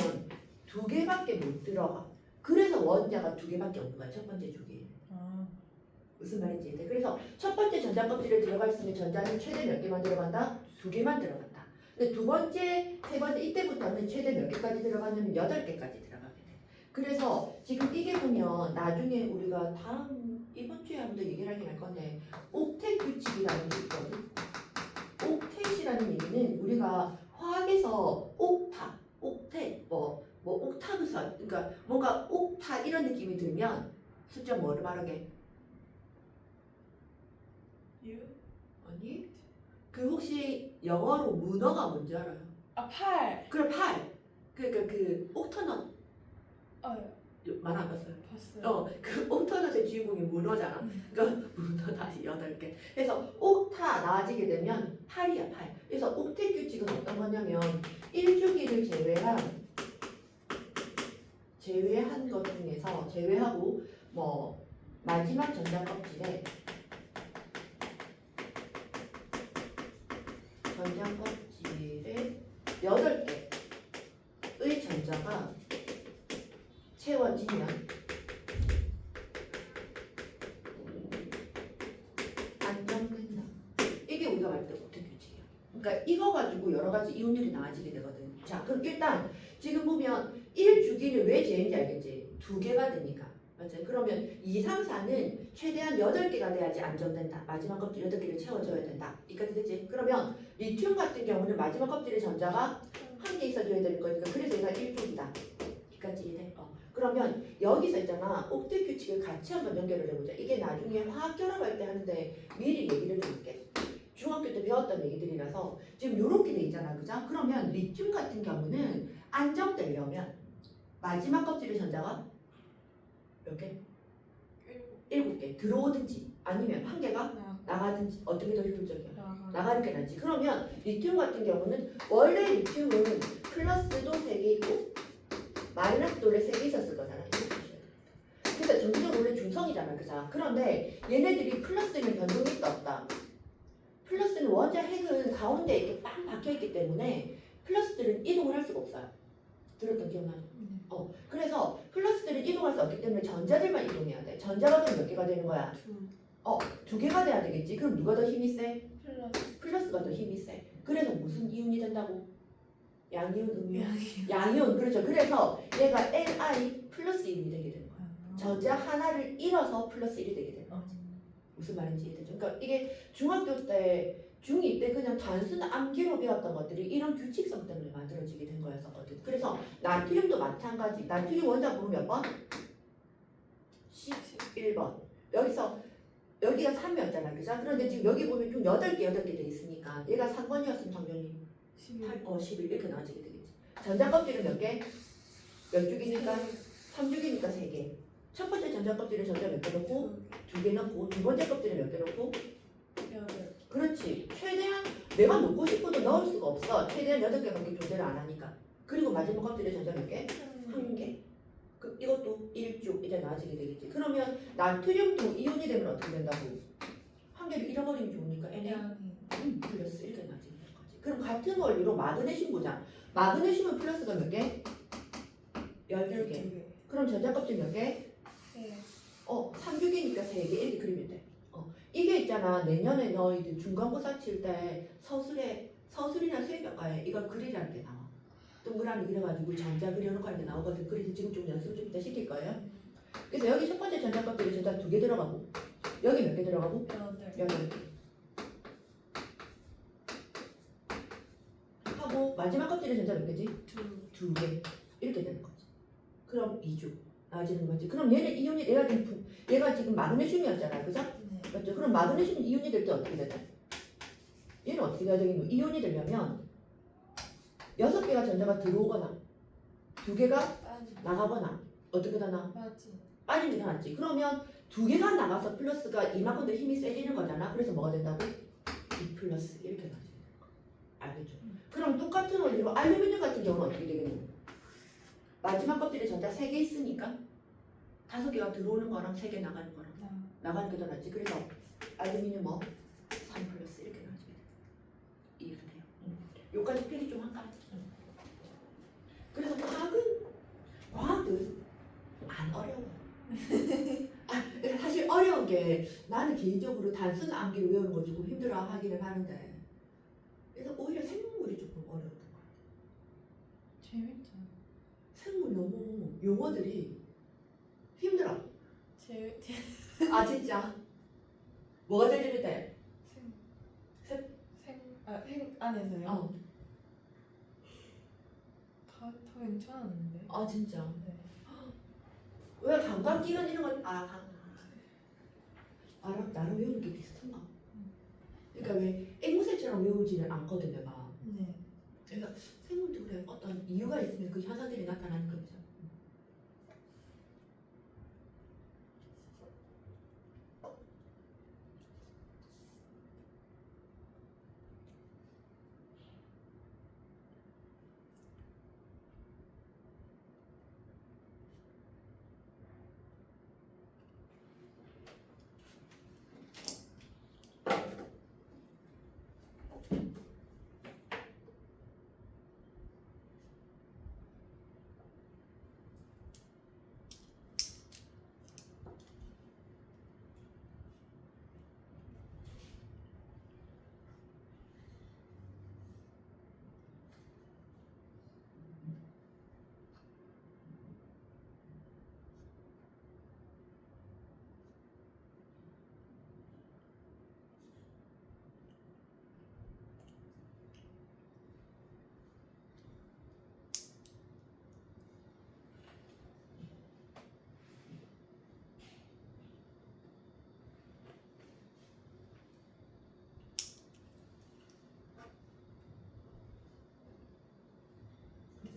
2개밖에 못 들어가. 그래서 원자가 2개밖에 없는 거야. 첫 번째 주기. 무슨 말인지 이해돼? 그래서 첫 번째 전자 껍질에 들어갈 수 있는 전자는 최대 몇 개만 들어간다? 2개만 들어간다. 근데 두 번째, 세 번째 이때부터는 최대 몇 개까지 들어가냐면 8개까지 들어가게 돼. 그래서 지금 이게 보면 나중에 우리가 다음 이번 주에 한번 더 얘기를 하긴 할 건데 옥텟 규칙이라는 게 있거든. 옥텟이라는 얘기는 우리가 화학에서 옥텟, 뭐 옥타브선, 그러니까 뭔가 옥타 이런 느낌이 들면 숫자 뭐를 말하게? 아니? 그 혹시 영어로 문어가 뭔지 알아요? 8. 그래 8. 그러니까 그 옥터넛 말 안 봤어요? 봤어요. 그 옥터넛의 주인공이 문어잖아. 그러니까 문어 다시 8개. 그래서 옥타 나아지게 되면 8이야 8. 그래서 옥텟 규칙은 어떤 거냐면 1주기를 제외한 것 중에서 제외하고 뭐 마지막 전자 껍질에 전자 껍질에 8개의 전자가 채워지면 안정된다. 이게 우리가 말할 때 옥텟 규칙이야. 그러니까 이거 가지고 여러 가지 이온들이 나와지게 되거든. 자, 그럼 일단 지금 보면 1주기는 왜 제인지 알겠지? 2개가 되니까. 맞아요. 그러면 2, 3, 4는 최대한 8개가 돼야지 안정된다. 마지막 껍질 8개를 채워줘야 된다. 이까지 되지? 그러면 리튬 같은 경우는 마지막 껍질에 전자가 한 개 있어줘야 되는 거니까 그래서 얘가 1족이다. 이까지 이해돼? 그러면 여기서 있잖아. 옥텟 규칙을 같이 한번 연결을 해보자. 이게 나중에 화학 결합할 때 하는데 미리 얘기를 드릴게. 중학교 때 배웠던 얘기들이라서 지금 이렇게 돼 있잖아. 그죠? 그러면 리튬 같은 경우는 안정되려면 마지막 껍질의 전자가 몇 개? 7개 들어오든지 아니면 한 개가 나가든지 어떻게 더 효율적이야? 나가는 게 낫지. 그러면 리튬 같은 경우는 원래 리튬은 플러스도 3개 있고 마이너스도 원래 3개 있었을 거잖아. 이렇게 보셔야 돼. 그래서 전기도 원래 중성이잖아. 그죠? 그런데 얘네들이 플러스는 변동이 있다 없다. 플러스는 원자 핵은 가운데 이렇게 빵 박혀있기 때문에 플러스들은 이동을 할 수가 없어요. 들었던 기억나죠? 그래서 플러스들은 이동할 수 없기 때문에 전자들만 이동해야 돼. 전자가 그럼 몇 개가 되는 거야? 2개가 돼야 되겠지. 그럼 누가 더 힘이 세? 플러스. 플러스가 더 힘이 세. 그래서 무슨 이온이 된다고? 양이온, 음이온. 양이온. 그렇죠. 그래서 얘가 Ni 플러스 1이 되게 되는 거야. 전자 하나를 잃어서 플러스 1이 되게 되는 거지. 무슨 말인지 이해되죠? 그러니까 이게 중학교 때 중2 때 그냥 단순 암기로 배웠던 것들이 이런 규칙성 때문에 만들어지게 된 거였었거든. 그래서 나트륨도 마찬가지. 나트륨 원자 번호 몇 번? 11번. 여기가 3이었잖아. 그죠? 그런데 지금 여기 보면 좀 8개 돼 있으니까 얘가 3번이었으면 당연히 11 이렇게 나와지게 되겠지. 전자 껍질은 몇 개? 몇 줄기니까? 3줄기니까 3개. 첫 번째 전자 껍질에 전자 몇 개 넣고? 2개 넣고 두 번째 껍질에 몇 개 넣고? 그렇지. 최대한 내가 넣고 싶어도 넣을 수가 없어. 최대한 8개밖에 존재를 안 하니까. 그리고 마지막 껍질에 전자 몇 개? 1개. 이것도 1쭉 이제 나아지게 되겠지. 그러면 나트륨도 이온이 되면 어떻게 된다고? 한 개를 잃어버리면 좋으니까 N에 플러스 이렇게 나아지게 되는 거지. 그럼 같은 원리로 마그네슘 보자. 마그네슘은 플러스가 몇 개? 12개. 그럼 전자 껍질 몇 개? 3교기니까 3개 이렇게 그리면 돼. 이게 있잖아. 내년에 너희들 중간고사 칠 때 서술이나 수행평가에 이걸 그리라는 게 나와. 동그라미 그려가지고 전자 그려놓고 하는 게 나오거든. 그래서 지금 좀 연습을 좀 이따 시킬 거예요. 그래서 여기 첫 번째 전자 껍질에 전자 2개 들어가고 여기 몇 개 들어가고? 8개. 하고 마지막 껍질에 전자 몇 개지? 2개. 이렇게 되는 거지. 그럼 2주. 나아지는 거지. 그럼 얘는 이온이 얘가 지금 마그네슘이었잖아. 그죠? 맞죠? 그럼 마그네슘 이온이 될 때 어떻게 되나? 얘는 어떻게 돼야 되겠노? 이온이 되려면 6개가 전자가 들어오거나 2개가 나가거나 어떻게 되나? 빠지는 게 낫지. 그러면 2개가 나가서 플러스가 이만큼 더 힘이 세지는 거잖아. 그래서 뭐가 된다고? 2 플러스 이렇게 나지. 알겠죠? 그럼 똑같은 원리로 알루미늄 같은 경우는 어떻게 되겠노? 마지막 껍질에 전자 3개 있으니까 5개가 들어오는 거랑 3개 나가는 거랑 나가는 게 더 낫지. 그래서 알루미늄 3 플러스 이렇게 나지. 이해가 돼요? 요까지 필기 좀 할까? 그래서 과학은 안 어려워. 사실 어려운 게 나는 개인적으로 단순 암기로 외우는 거 조금 힘들어 하기는 하는데 그래서 오히려 생물이 조금 어려웠던 것 같아. 재밌죠. 생물 너무 용어들이 힘들어. 아 진짜? 뭐가 제일 재밌대? 생 안에서요? 다 괜찮았는데. 아 진짜? 네. 왜 감각기관 이런 건 나랑 외우는 게 비슷한가? 그러니까 왜 앵무새처럼 외우지는 않거든 내가. 네. 그러니까 생물들에 어떤 이유가 있으면 그 현상들이 나타나는 거죠.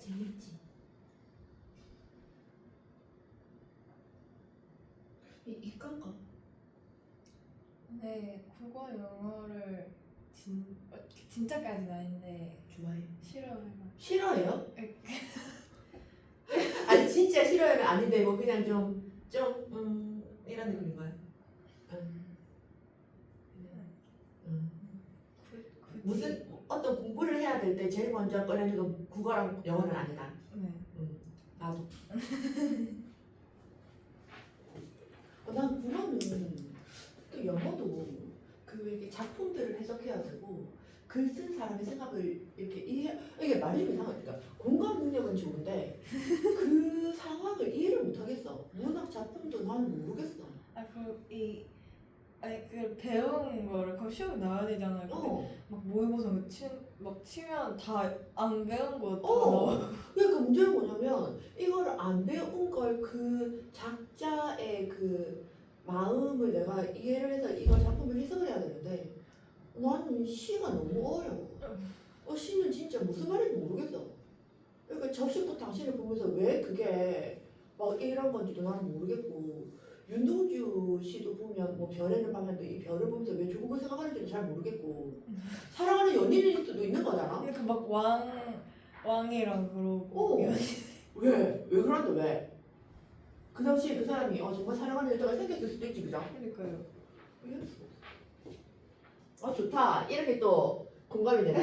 재밌지? 이건가? 네, 국어 영어를 진짜까지는 아닌데 좋아해. 싫어해요. 싫어해요? 아니 진짜 싫어하면 아닌데 뭐 그냥 이런 느낌인 거야. 무슨 어떤 공부를 해야 될 때 제일 먼저 꺼내는 건 국어랑 영어는 아니다. 네. 나도. 난 국어는 또 영어도 그 이렇게 작품들을 해석해야 되고 글 쓴 사람의 생각을 이렇게 이게 말이 좀 이상하니까 공감 능력은 좋은데 그 상황을 이해를 못 하겠어. 문학 작품도 나는 모르겠어. 그 배운 거를 그 시험에 나와야 되잖아요. 근데 막 모의고사 막 치면 다 안 배운 거 다 나와. 그러니까 문제는 뭐냐면 이걸 안 배운 걸 그 작자의 그 마음을 내가 이해를 해서 이걸 작품을 해석을 해야 되는데 나는 시가 너무 어려워. 시는 진짜 무슨 말인지 모르겠어. 그러니까 접시부터 당신을 보면서 왜 그게 막 이런 건지도 나는 모르겠고 윤동주 씨도 보면 뭐 별에는 밤에도 이 별을 보면서 왜 조국을 생각하는지도 잘 모르겠고 사랑하는 연인일 수도 있는 거잖아. 그러니까 막 왕이랑 그러고 왜 그런데 왜? 그 당시에 그 사람이 정말 사랑하는 여자가 생겼을 수도 있지 그죠? 그러니까요. 좋다. 이렇게 또 공감이 되는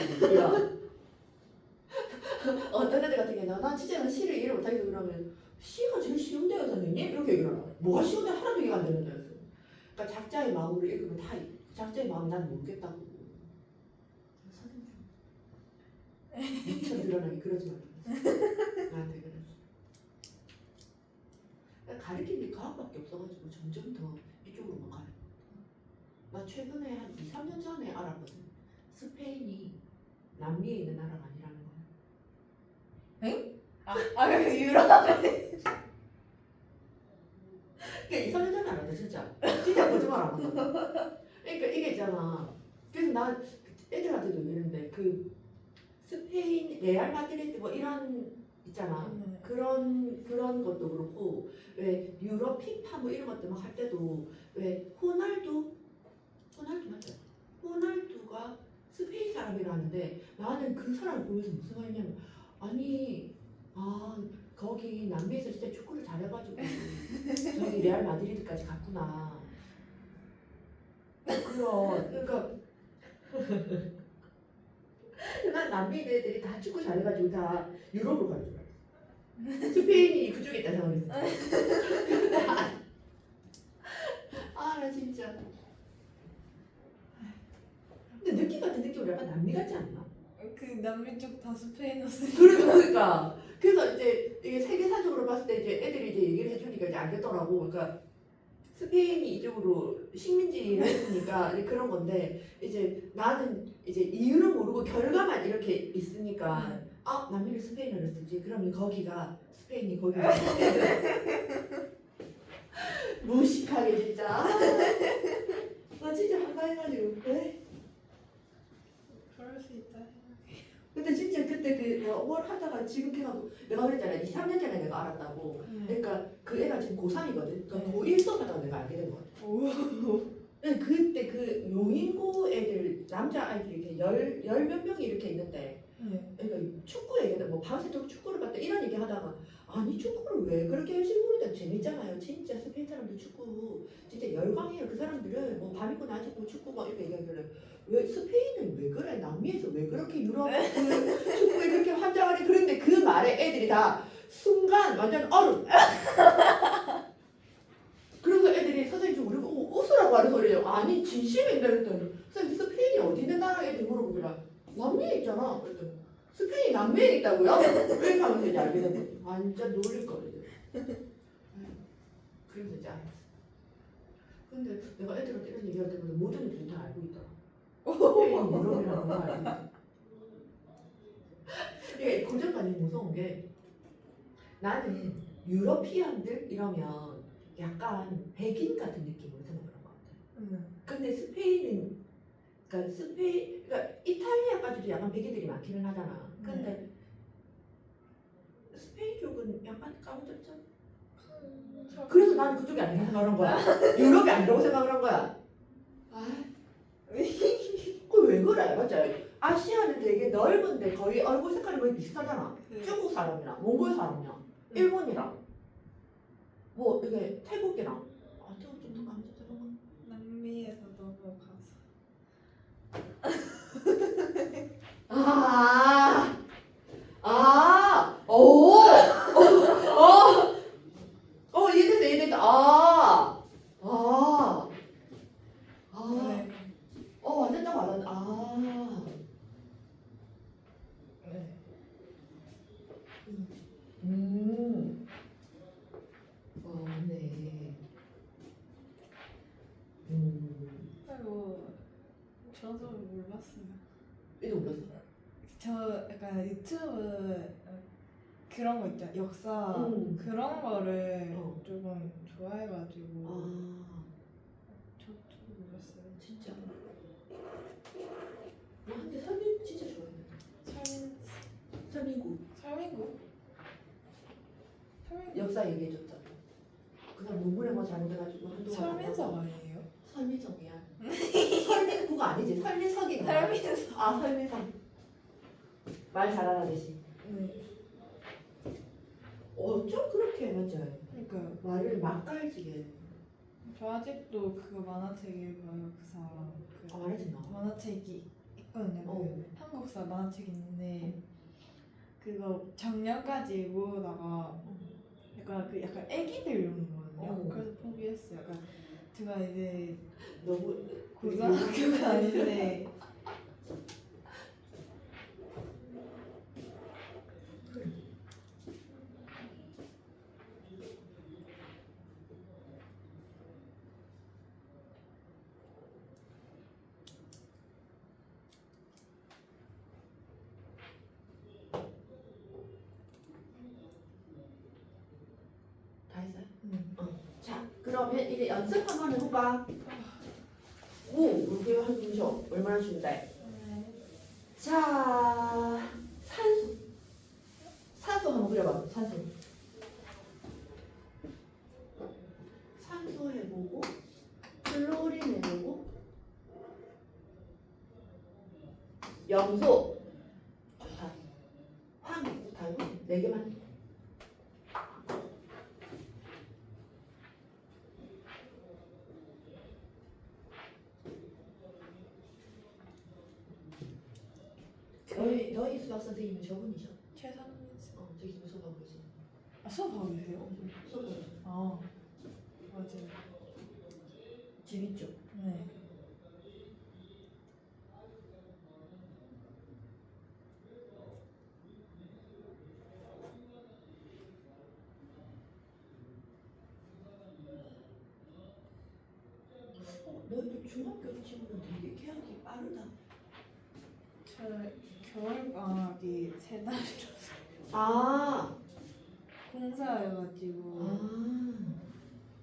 어떤 애들 같은 경우는 난 진짜 시를 이해를 못하겠어 그러면 시가 제일 쉬운데요 선생님? 이렇게 얘기를 하라. 뭐가 쉬운데 하나도 이해가 안 되는데. 그러니까 작자의 마음으로 읽으면 다 작자의 마음 난 모르겠다고. 선생님 미쳐 드러나게 그러지 말라. 나한테 그랬어. 가르치는 게 과학밖에 없어가지고 점점 더 이쪽으로만 가요. 나 최근에 한 2, 3년 전에 알았거든. 스페인이 남미에 있는 나라가 아니라는 거야. 유럽에. 그러니까 2, 3년 전에 알았다 진짜. 진짜 거짓말 안 한다. 그러니까 이게 있잖아. 그래서 난 애들한테도 이러는데 그 스페인 레알 마드리드 뭐 이런 있잖아. 그런 것도 그렇고 왜 유럽 피파 뭐 이런 것들 막 할 때도 왜 호날두 맞죠? 호날두가 스페인 사람이라는데 나는 그 사람을 보면서 무슨 말이냐면 아니 거기 남미에서 진짜 축구를 잘해가지고 저기 레알 마드리드까지 갔구나. 그러니까 난 남미 애들이 다 축구 잘해가지고 다 유럽으로 가는 줄 알았어. 스페인이 그쪽에 있다 생각했어. 나 진짜. 근데 느낌 같은 느낌으로 약간 남미 같지 않나? 그 남미 쪽 다 스페인어 쓰. 그러니까. 그래서 이제 이게 세계사적으로 봤을 때 이제 애들이 이제 얘기를 해주니까 이제 알겠더라고. 그러니까 스페인이 이쪽으로 식민지를 했으니까 이제 그런 건데 이제 나는 이제 이유를 모르고 결과만 이렇게 있으니까 남미를 스페인어를 쓰지. 그러면 거기가 스페인이 거기가 무식하게 진짜. 나 진짜 황당해가지고. 왜? 그럴 수 있다. 근데 진짜 그때 그 내가 5월 하다가 지금 해가지고 내가 그랬잖아. 2, 3년 전에 내가 알았다고. 그러니까 그 애가 지금 고3이거든. 그러니까 고1 수업하다가 내가 알게 된 거야. 그때 그 용인고 애들 남자 아이들이 이렇게 열 몇 명이 이렇게 있는데 그러니까 축구 얘기다 뭐 밤새도록 축구를 봤다 이런 얘기 하다가 아니 축구를 왜 그렇게 열심히 보는데 재밌잖아요. 진짜 스페인 사람들 축구 진짜 열광해요. 그 사람들은 뭐 밤이고 낮이고 축구 막 이렇게 얘기하길래 왜 스페인은 왜 그래? 남미에서 왜 그렇게 유럽 그 축구에 그렇게 환장하니 그런데 그 말에 애들이 다 순간 완전 얼음. 그래서 애들이 선생님 좀 우리 웃으라고 하는 소리예요. 아니 진심인데 그랬더니 선생님 스페인이 어디 있는 나라에 애들 물어보길래 남미에 있잖아. 그랬더니 스페인이 남미에 있다고요? 왜 하면서 이제 알게 된 거지. 완전 놀릴 거예요. 그래서 이제 알았어. 근데 내가 애들한테 이런 얘기할 때마다 모든 애들이 다 알고 있더라. 스페인이 유럽이라는 걸 알고 있더라. 이게 고정관이 무서운 게 나는 유러피안들 이러면 약간 백인 같은 느낌으로 생각하는 것 같아. 근데 스페인은 그러니까 이탈리아까지도 약간 백인들이 많기는 하잖아. 근데 스페인 쪽은 약간 까무잡잡. 그래서 나는 그쪽이 아니라고 생각한 거야. 유럽이 아니라고 생각을 한 거야. 왜 그래? 맞지? 아시아는 되게 넓은데 거의 얼굴 색깔이 거의 비슷하잖아. 중국 사람이랑 몽골 사람이랑 일본이랑 뭐 이게 태국이랑 태국 좀더 가면 잠깐만. 남미에서 넘어가서 아, 오, 이해됐어, 이해됐어. 네. 완전 딱 와닿네. 네. 네. 아이고 저도 몰랐어요. 이거 몰랐어. 저 약간 유튜브 그런 거 있잖아 역사 그런 거를 조금 좋아해가지고 저도 몰랐어요. 진짜. 근데 설민 진짜 좋아했는데. 설민구. 설민구? 역사 얘기해줬잖아. 그 사람 논문에 뭐 잘못해가지고 한동안. 설민석 아니에요? 설민석이야. 설민구가 아니지. 설민석이가. 설민석. 설민석. 말 잘하듯이. 네. 좀 그렇게 맞지? 그러니까요. 말을 맛깔지게. 저 아직도 그거 만화책 읽어요 그 사람. 그 말하지 마. 만화책이 있거든요. 그 한국사 만화책 있는데 그거 작년까지 모으다가 약간 애기들용이거든요. 그래서 포기했어요. 약간 제가 이제 너무 고등학교가 아닌데 다 했어요? 자, 그러면 이제 연습 한번 해볼까? 이게 한 분이죠. 얼마나 쉬운데? 자, 산소 한번 그려봐. 산소 해보고, 클로린 해보고, 염소, 황, 다 이거 4개만. 너희 수학 선생님은 저분이죠? 최상민 씨. 저기 지금 수업하고 계시. 수업하고 계세요? 수업하고 계시. 맞아요. 재밌죠? 네. 너희들 중학교 친구는 되게 계약이 빠르다. 저 겨울방학이 3달이라서 공사여가지고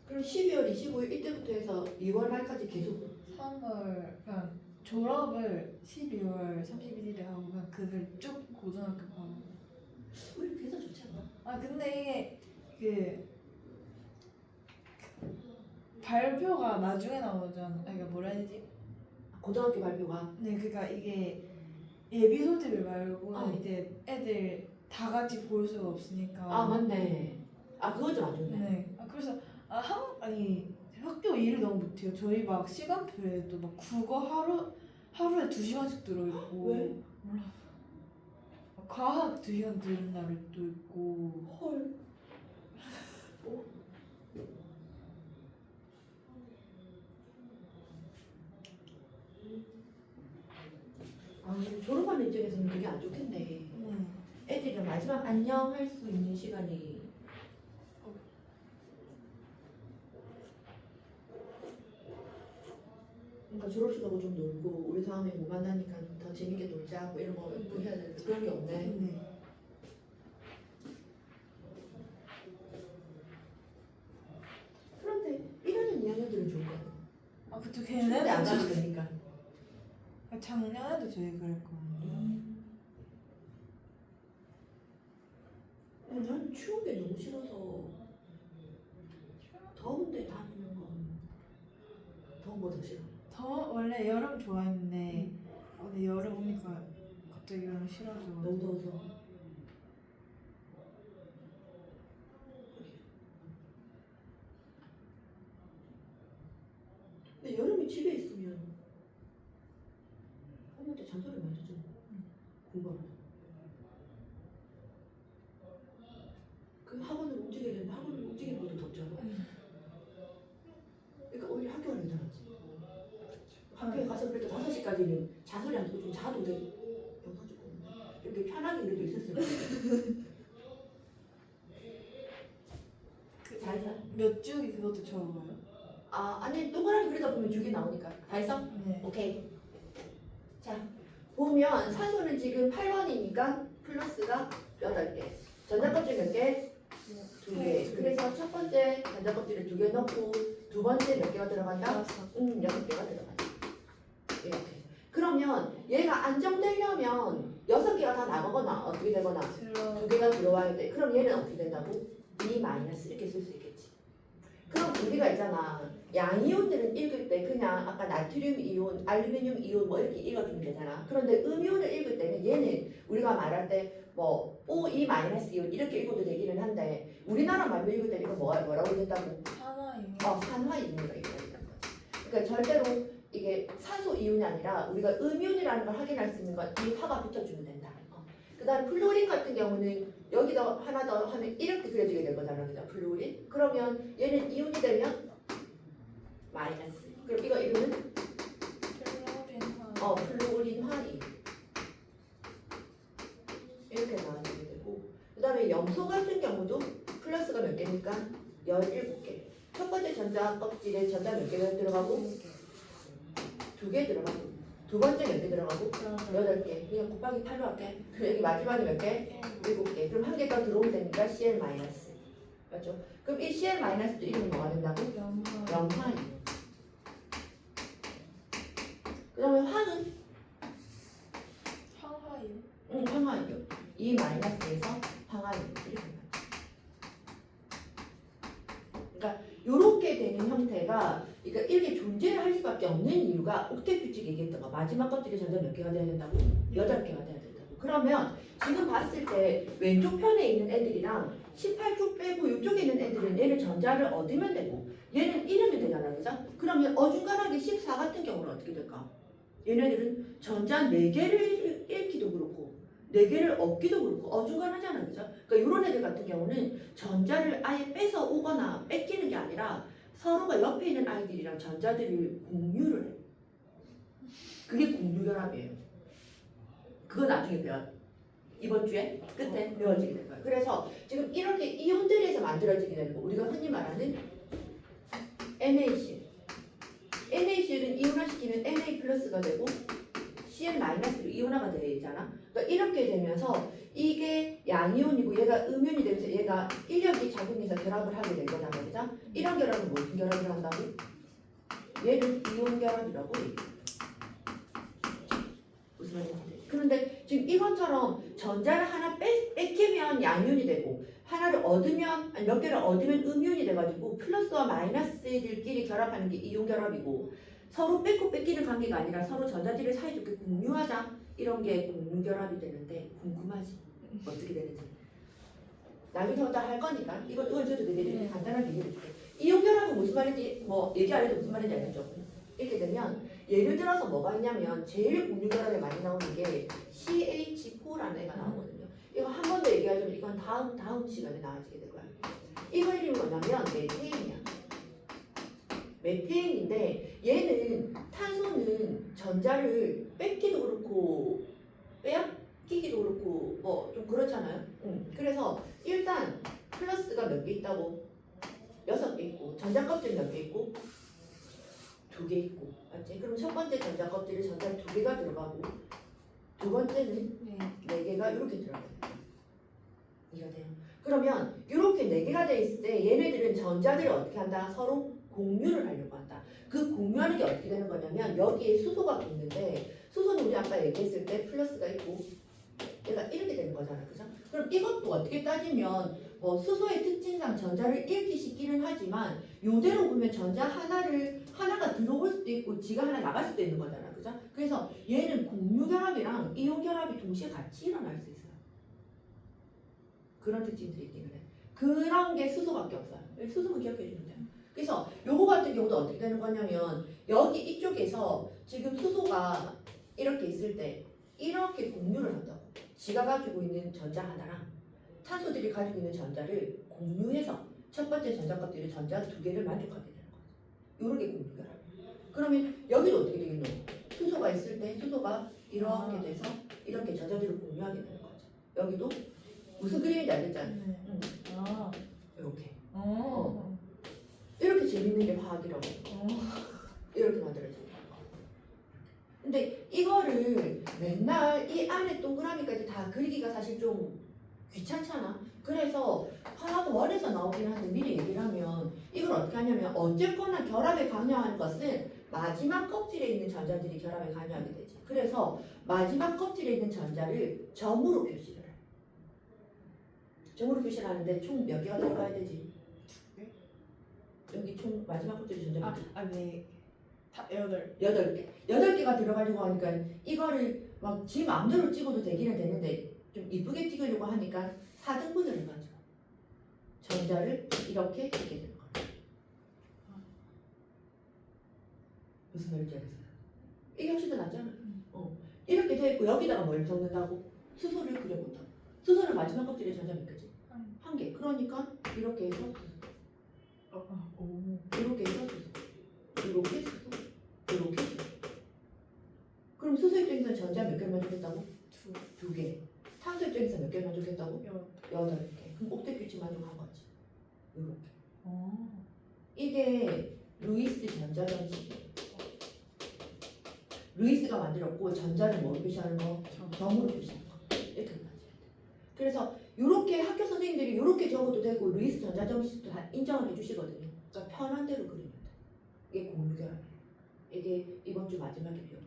그럼 12월 25일 이때부터 해서 2월 말까지 계속 3월 그냥 졸업을 12월 31일에 하고 그냥 그걸 쭉 고등학교 가고. 우리 계산 좋지 않나? 근데 이게 발표가 나중에 나오잖아. 그러니까 뭐라 해야 되지? 고등학교 발표가. 네, 그러니까 이게 예비 소집을 말고 이제 애들 다 같이 볼 수가 없으니까. 맞네. 그거 좀 안 좋네. 네. 그래서 학교 일을 너무 못해요. 저희 막 시간표에도 막 국어 하루에 2시간씩 들어있고. 왜? 몰라. 과학 2시간 들은 날도 있고. 헐. 졸업하는 입장에서는 되게 안 좋겠네. 애들이랑 마지막 안녕 할 수 있는 시간이. 그러니까 졸업식하고 좀 놀고 우리 다음에 못 만나니까 더 재밌게 놀자 뭐 이런 거 해야 되는데 그런 게 없네. 그런데 1학년 2학년들은 좋을 것 같아. 그쵸. 근데 안 가도 걔네는 되니까. 작년에도 저희 그랬거든요. 난 추운 게 너무 싫어서 더운데 다니는 건 더운 거 더 싫어. 원래 여름 좋아했는데 싫어져. 너무 더워서. 근데 여름에 집에 있으면 엄마한테 잔소리 많이 듣잖아. 공부하러. 그 학원을 움직여야 되는데 학원을 움직이는 것도 덥잖아. 그러니까 오히려 학교 가는 게 낫지. 학교에 가서 그래도 5시까지는 자소리 안 듣고 좀 자도 돼. 영상 찍고 이렇게 편하게 그래도 있었으면 좋겠어. 잘 자. 몇 주기 그것도 적어요? 아, 아니 동그라미 그리다 보면 주기 나오니까. 다 했어? 네. 오케이. 자, 보면 산소는 지금 8번이니까 플러스가 8개. 전자껍질 몇 개? 2개. 그래서 첫 번째 전자껍질을 2개 넣고 두 번째 몇 개가 들어간다? 6개가 들어간다. 이렇게. 그러면 얘가 안정되려면 6개가 다 나가거나 어떻게 되거나 들어. 2개가 들어와야 돼. 그럼 얘는 어떻게 된다고? B 마이너스 이렇게 쓸 수 있겠지. 그럼 우리가 있잖아. 양이온들은 읽을 때 그냥 아까 나트륨 이온, 알루미늄 이온 뭐 이렇게 읽어주면 되잖아. 그런데 음이온을 읽을 때는 얘는 우리가 말할 때 뭐 O2 마이너스 이온 이렇게 읽어도 되기는 한데 우리나라 말로 읽을 때는 이거 뭐라고 된다고? 하나요. 산화 이온이라고 읽어야 된다는 거지. 그러니까 절대로 이게 산소 이온이 아니라 우리가 음이온이라는 걸 확인할 수 있는 건 이 화가 붙어주면 된다. 그 다음 플루오린 같은 경우는 여기다 하나 더 하면 이렇게 그려지게 될 거잖아. 그죠? 플루오린. 그러면 얘는 이온이 되면 마이너스. 그럼 이거 이름은 플루오린 화이. 이렇게 나와지게 되고. 그 다음에 염소 같은 경우도 플러스가 몇 개니까? 17개. 첫 번째 전자 껍질에 전자 몇 개가 들어가고? 2개 들어가고. 두 번째 몇 개 들어가고? 8개. 그냥 곱하기 8로 할게. 그럼 여기 마지막에 몇 개? 7개. 그럼 한 개 더 들어오면 되니까 Cl 마이너스. 맞죠? 그럼 이 Cl 마이너스도 이름이 뭐가 된다고? 염화이. 그 다음에 화는? 황화요. 황화이요. 이 마이너스에서 황화이. 이렇게. 그러니까 요렇게 되는 형태가 그러니까 이렇게 존재를 할 수밖에 없는 이유가 옥텟 규칙 얘기했던 거 마지막 것들이 전자 몇 개가 돼야 된다고? 8개가 돼야 된다고. 그러면 지금 봤을 때 왼쪽 편에 있는 애들이랑 18쪽 빼고 이쪽에 있는 애들은 얘는 전자를 얻으면 되고 얘는 잃으면 되잖아. 그죠? 그러면 어중간하게 14 같은 경우는 어떻게 될까? 얘네들은 전자 4개를 잃기도 그렇고 4개를 얻기도 그렇고 어중간하잖아. 그죠? 그러니까 이런 애들 같은 경우는 전자를 아예 뺏어 오거나 뺏기는 게 아니라 서로가 옆에 있는 아이들이랑 전자들을 공유를 해. 그게 공유결합이에요. 그거 나중에 배워. 이번 주에 끝에 배워지게 될 거예요. 그래서 지금 이렇게 이온들에서 만들어지게 되는 거 우리가 흔히 말하는 NaCl. NaCl은 이온화시키면 Na 플러스가 되고 Cl 마이너스로 이온화가 되잖아. 그러니까 이렇게 되면서 이게 양이온이고 얘가 음이온이 되면서 얘가 인력이 작용해서 결합을 하게 된 거잖아. 그죠? 이런 결합은 무슨 결합을 한다고? 얘는 이온 결합이라고 얘기해. 무슨 말인지. 그런데 지금 이것처럼 전자를 하나 뺏기면 양이온이 되고 하나를 얻으면 아니 몇 개를 얻으면 음이온이 돼가지고 플러스와 마이너스들끼리 결합하는 게 이온 결합이고 서로 뺏고 뺏기는 관계가 아니라 서로 전자들을 사이좋게 공유하자 이런 게 공유 결합이 되는데 궁금하지? 어떻게 되는지 나중에 다 할 거니까 이건 저도 되게 간단하게 얘기해 줄게. 이온 결합은 무슨 말인지 뭐 얘기 안 해도 무슨 말인지 알겠죠? 이렇게 되면 예를 들어서 뭐가 있냐면 제일 공유 결합에 많이 나오는 게 CH4라는 애가 나오거든요. 이거 한 번 더 얘기하자면 이건 다음 시간에 나와지게 될 거야. 이거 이름이 뭐냐면 메테인이야. 메테인인데 얘는 탄소는 전자를 뺏기도 그렇고 빼앗기기도 그렇고 뭐 좀 그렇잖아요. 그래서 일단 플러스가 몇 개 있다고? 6개 있고 전자 껍질 몇 개 있고? 2개 있고 맞지? 그럼 첫 번째 전자 껍질에 전자 2개가 들어가고 두 번째는 4개가 이렇게 들어가요. 이해가 돼요? 그러면 이렇게 4개가 돼 있을 때 얘네들은 전자들을 어떻게 한다? 서로 공유를 하려고 한다. 그 공유하는 게 어떻게 되는 거냐면 여기에 수소가 붙는데 수소는 우리 아까 얘기했을 때 플러스가 있고 얘가 이렇게 되는 거잖아. 그죠? 그럼 이것도 어떻게 따지면 뭐 수소의 특징상 전자를 잃기 쉽기는 하지만 요대로 보면 전자 하나가 들어올 수도 있고 지가 하나 나갈 수도 있는 거잖아. 그죠? 그래서 얘는 공유결합이랑 이온결합이 동시에 같이 일어날 수 있어요. 그런 특징들이 있기 때문에 그런 게 수소밖에 없어요. 수소만 기억해 주면 돼요. 그래서 요거 같은 경우도 어떻게 되는 거냐면 여기 이쪽에서 지금 수소가 이렇게 있을 때 이렇게 공유를 한다고. 지가 가지고 있는 전자 하나랑 탄소들이 가지고 있는 전자를 공유해서 첫 번째 전자값들이 전자 두 개를 만족하게 되는 거죠. 요런 게 공유결합. 그러면 여기도 어떻게 되겠노? 수소가 있을 때 수소가 이렇게 돼서 이렇게 전자들을 공유하게 되는 거죠. 여기도 무슨 그림인지 알겠잖아. 네. 응. 아. 이렇게. 어. 이렇게 재밌는 게 화학이라고. 어. 이렇게 만들어져요. 근데 이거를 맨날 이 안에 동그라미까지 다 그리기가 사실 좀 귀찮잖아. 그래서 화학원에서 나오긴 하는데 미리 얘기를 하면 이걸 어떻게 하냐면 어쨌거나 결합에 관여하는 것은 마지막 껍질에 있는 전자들이 결합에 관여하게 되지. 그래서 마지막 껍질에 있는 전자를 점으로 표시를 해. 점으로 표시를 하는데 총 몇 개가 들어가야 되지? 여기 총 마지막 껍질에 전자 몇 개? 네. 다 8. 8개. 8개가 들어가지고 하니까 이거를 막 지 마음대로 찍어도 되기는 되는데 좀 이쁘게 찍으려고 하니까 4등분을 해가지고 전자를 이렇게 찍게 되는 거예요. 무슨 말인지 알겠어요? 이게 훨씬 더 낫잖아. 이렇게 돼 있고 여기다가 뭘 적는다고? 수소를 그려본다고. 수소는 마지막 껍질에 전자 몇 개지? 한 개. 그러니까 이렇게 해서 오. 이렇게 해서 수소. 이렇게 수소. 이렇게 수소. 그럼 수소 입장에서 전자 몇 개를 만족했다고? 2개. 탄소 입장에서 몇 개를 만족했다고? 8개. 그럼 옥텟규칙 만족한 거지. 이렇게. 이게 루이스 전자정식이에요. 루이스가 만들었고 전자를 뭐로 표시하는 거? 점으로 표시하는 거. 이렇게 만들어야 돼. 그래서 이렇게 학교 선생님들이 이렇게 적어도 되고 루이스 전자정식도 다 인정을 해주시거든요. 그러니까 편한 대로 그리면 돼. 이게 공유결합이에요. 이게 이번 주 마지막에 배워요.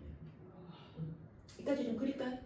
여기까지 좀 그릴까요?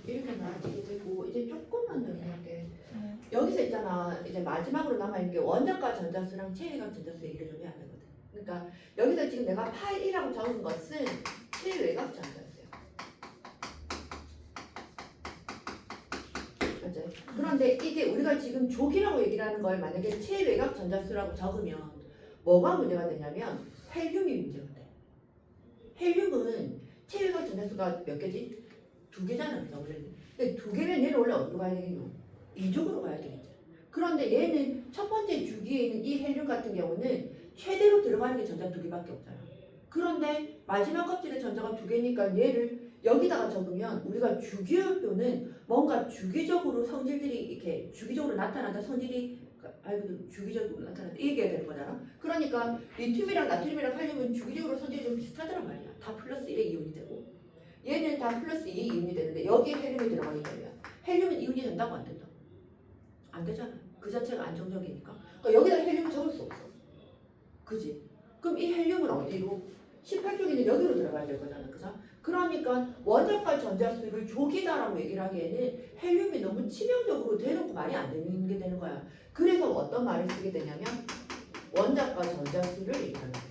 이렇게 나아지게 되고 이제 조금만 더 해볼게. 여기서 있잖아. 이제 마지막으로 남아있는 게 원자과 전자수랑 체외각 전자수 얘기를 좀 해야 되거든. 그러니까 여기서 지금 내가 파이 1이라고 적은 것은 체외각 전자수예요. 맞아요? 그런데 이게 우리가 지금 족이라고 얘기를 하는 걸 만약에 체외각 전자수라고 적으면 뭐가 문제가 되냐면 헬륨이 문제가 돼. 헬륨은 체외각 전자수가 몇 개지? 2개잖아. 그죠? 근데 2개면 얘는 원래 어디로 가야 되겠노? 이쪽으로 가야 되겠죠. 그런데 얘는 첫 번째 주기에 있는 이 헬륨 같은 경우는 최대로 들어가는 게 전자 2개밖에 없잖아. 그런데 마지막 껍질에 전자가 2개니까 얘를 여기다가 적으면 우리가 주기율표는 뭔가 주기적으로 성질들이 이렇게 주기적으로 나타난다. 성질이 알고 주기적으로 나타난다. 이 얘기가 되는 거잖아. 그러니까 리튬이랑 나트륨이랑 칼륨은 주기적으로 성질이 좀 비슷하더란 말이야. 다 플러스 1의 이온이 되고 얘는 다 플러스 2의 이온이 되는데 여기에 헬륨이 들어가게 되면 헬륨은 이온이 된다고 안 된다고? 안 되잖아. 그 자체가 안정적이니까. 그러니까 여기다 헬륨을 적을 수 없어. 그지? 그럼 이 헬륨은 어디로? 18쪽에는 여기로 들어가야 될 거잖아. 그죠? 그러니까 원자과 전자수를 조기다라고 얘기를 하기에는 헬륨이 너무 치명적으로 대놓고 말이 안 되는 게 되는 거야. 그래서 어떤 말을 쓰게 되냐면 원자과 전자수를 얘기하는 거야.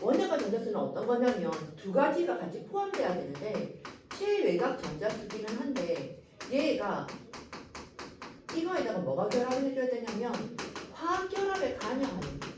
원자과 전자수는 어떤 거냐면 2가지가 같이 포함돼야 되는데 최외곽 전자수기는 한데 얘가 이거에다가 뭐가 결합을 해줘야 되냐면 화학 결합에 관여하는 거야.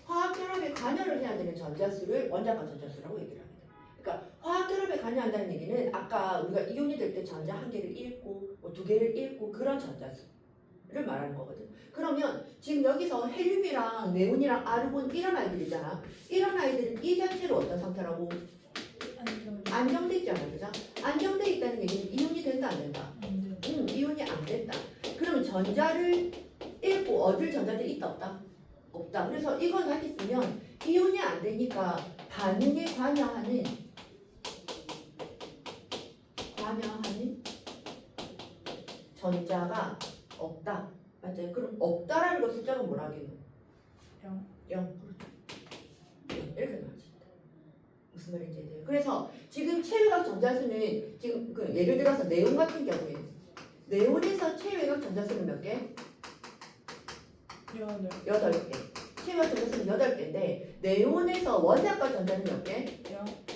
화학 결합에 관여를 해야 되는 전자수를 원자과 전자수라고 얘기를 합니다. 그러니까 화학 결합에 관여한다는 얘기는 아까 우리가 이온이 될 때 전자 1개를 잃고 뭐 2개를 잃고 그런 전자수를 말하는 거거든. 그러면 지금 여기서 헬륨이랑 네온이랑 아르곤 이런 아이들이잖아. 이런 아이들은 이 자체로 어떤 상태라고? 안정돼 있잖아. 그죠? 안정돼 있다는 얘기는 이온이 된다 안 된다? 이온이 안 된다. 그러면 전자를 잃고 얻을 전자들이 있다 없다? 없다. 그래서 이걸 다시 쓰면 이온이 안 되니까 반응에 관여하는 전자가 없다. 맞아요. 그럼 없다라는 거 숫자가 뭐라 하겠노? 0. 0. 이렇게 나와집니다. 무슨 말인지 이해돼요? 그래서 지금 체외각 전자수는 지금 그 예를 들어서 네온 같은 경우에 네온에서 체외각 전자수는 몇 개? 8개. 체외각 전자수는 8개인데 네온에서 원자과 전자는 몇 개?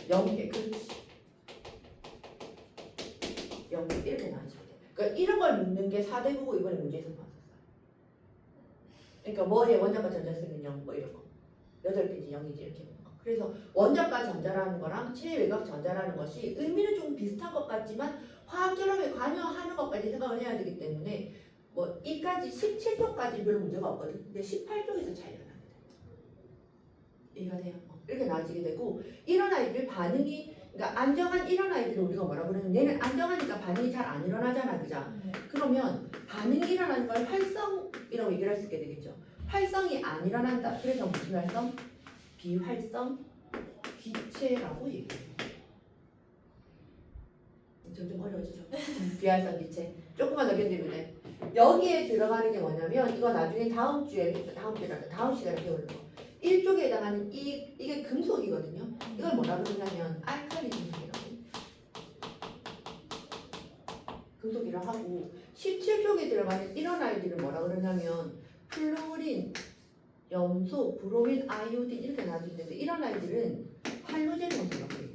0개. 그렇지. 0개 이렇게 나와집니다. 그러니까 이런 걸 묻는 게 4대국어 이번에 문제에서 나왔었어요. 그러니까 뭐에 원자과 전자수는 0, 뭐 이런 거. 8개인지 0인지 이렇게 보는 거. 그래서 원자과 전자라는 거랑 체외각 전자라는 것이 의미는 좀 비슷한 것 같지만 화학 결합에 관여하는 것까지 생각을 해야 되기 때문에 뭐 이까지 17쪽까지 별 문제가 없거든. 근데 18쪽에서 차이가 납니다. 이해가 돼요? 이렇게 나아지게 되고 이런 아이들 반응이 그러니까 안정한 이런 아이들을 우리가 뭐라 그러냐면 얘는 안정하니까 반응이 잘 안 일어나잖아. 그죠? 그러면 반응이 일어나는 걸 활성이라고 얘기를 할 수 있게 되겠죠. 활성이 안 일어난다. 그래서 무슨 활성? 비활성 기체라고 얘기해요. 점점 어려워지죠. 비활성 기체. 조금만 더 견디면 돼. 여기에 들어가는 게 뭐냐면 이거 나중에 다음 시간에 배우는 거. 1쪽에 해당하는 이게 금속이거든요. 이걸 뭐라 그러냐면 알칼리 금속이라고. 금속이라고 하고 17쪽에 들어가는 이런 아이들을 뭐라 그러냐면 플루린, 염소, 브로민, 아이오딘 이렇게 나눠져 있는데 이런 아이들은 할로젠 원소라고 해요.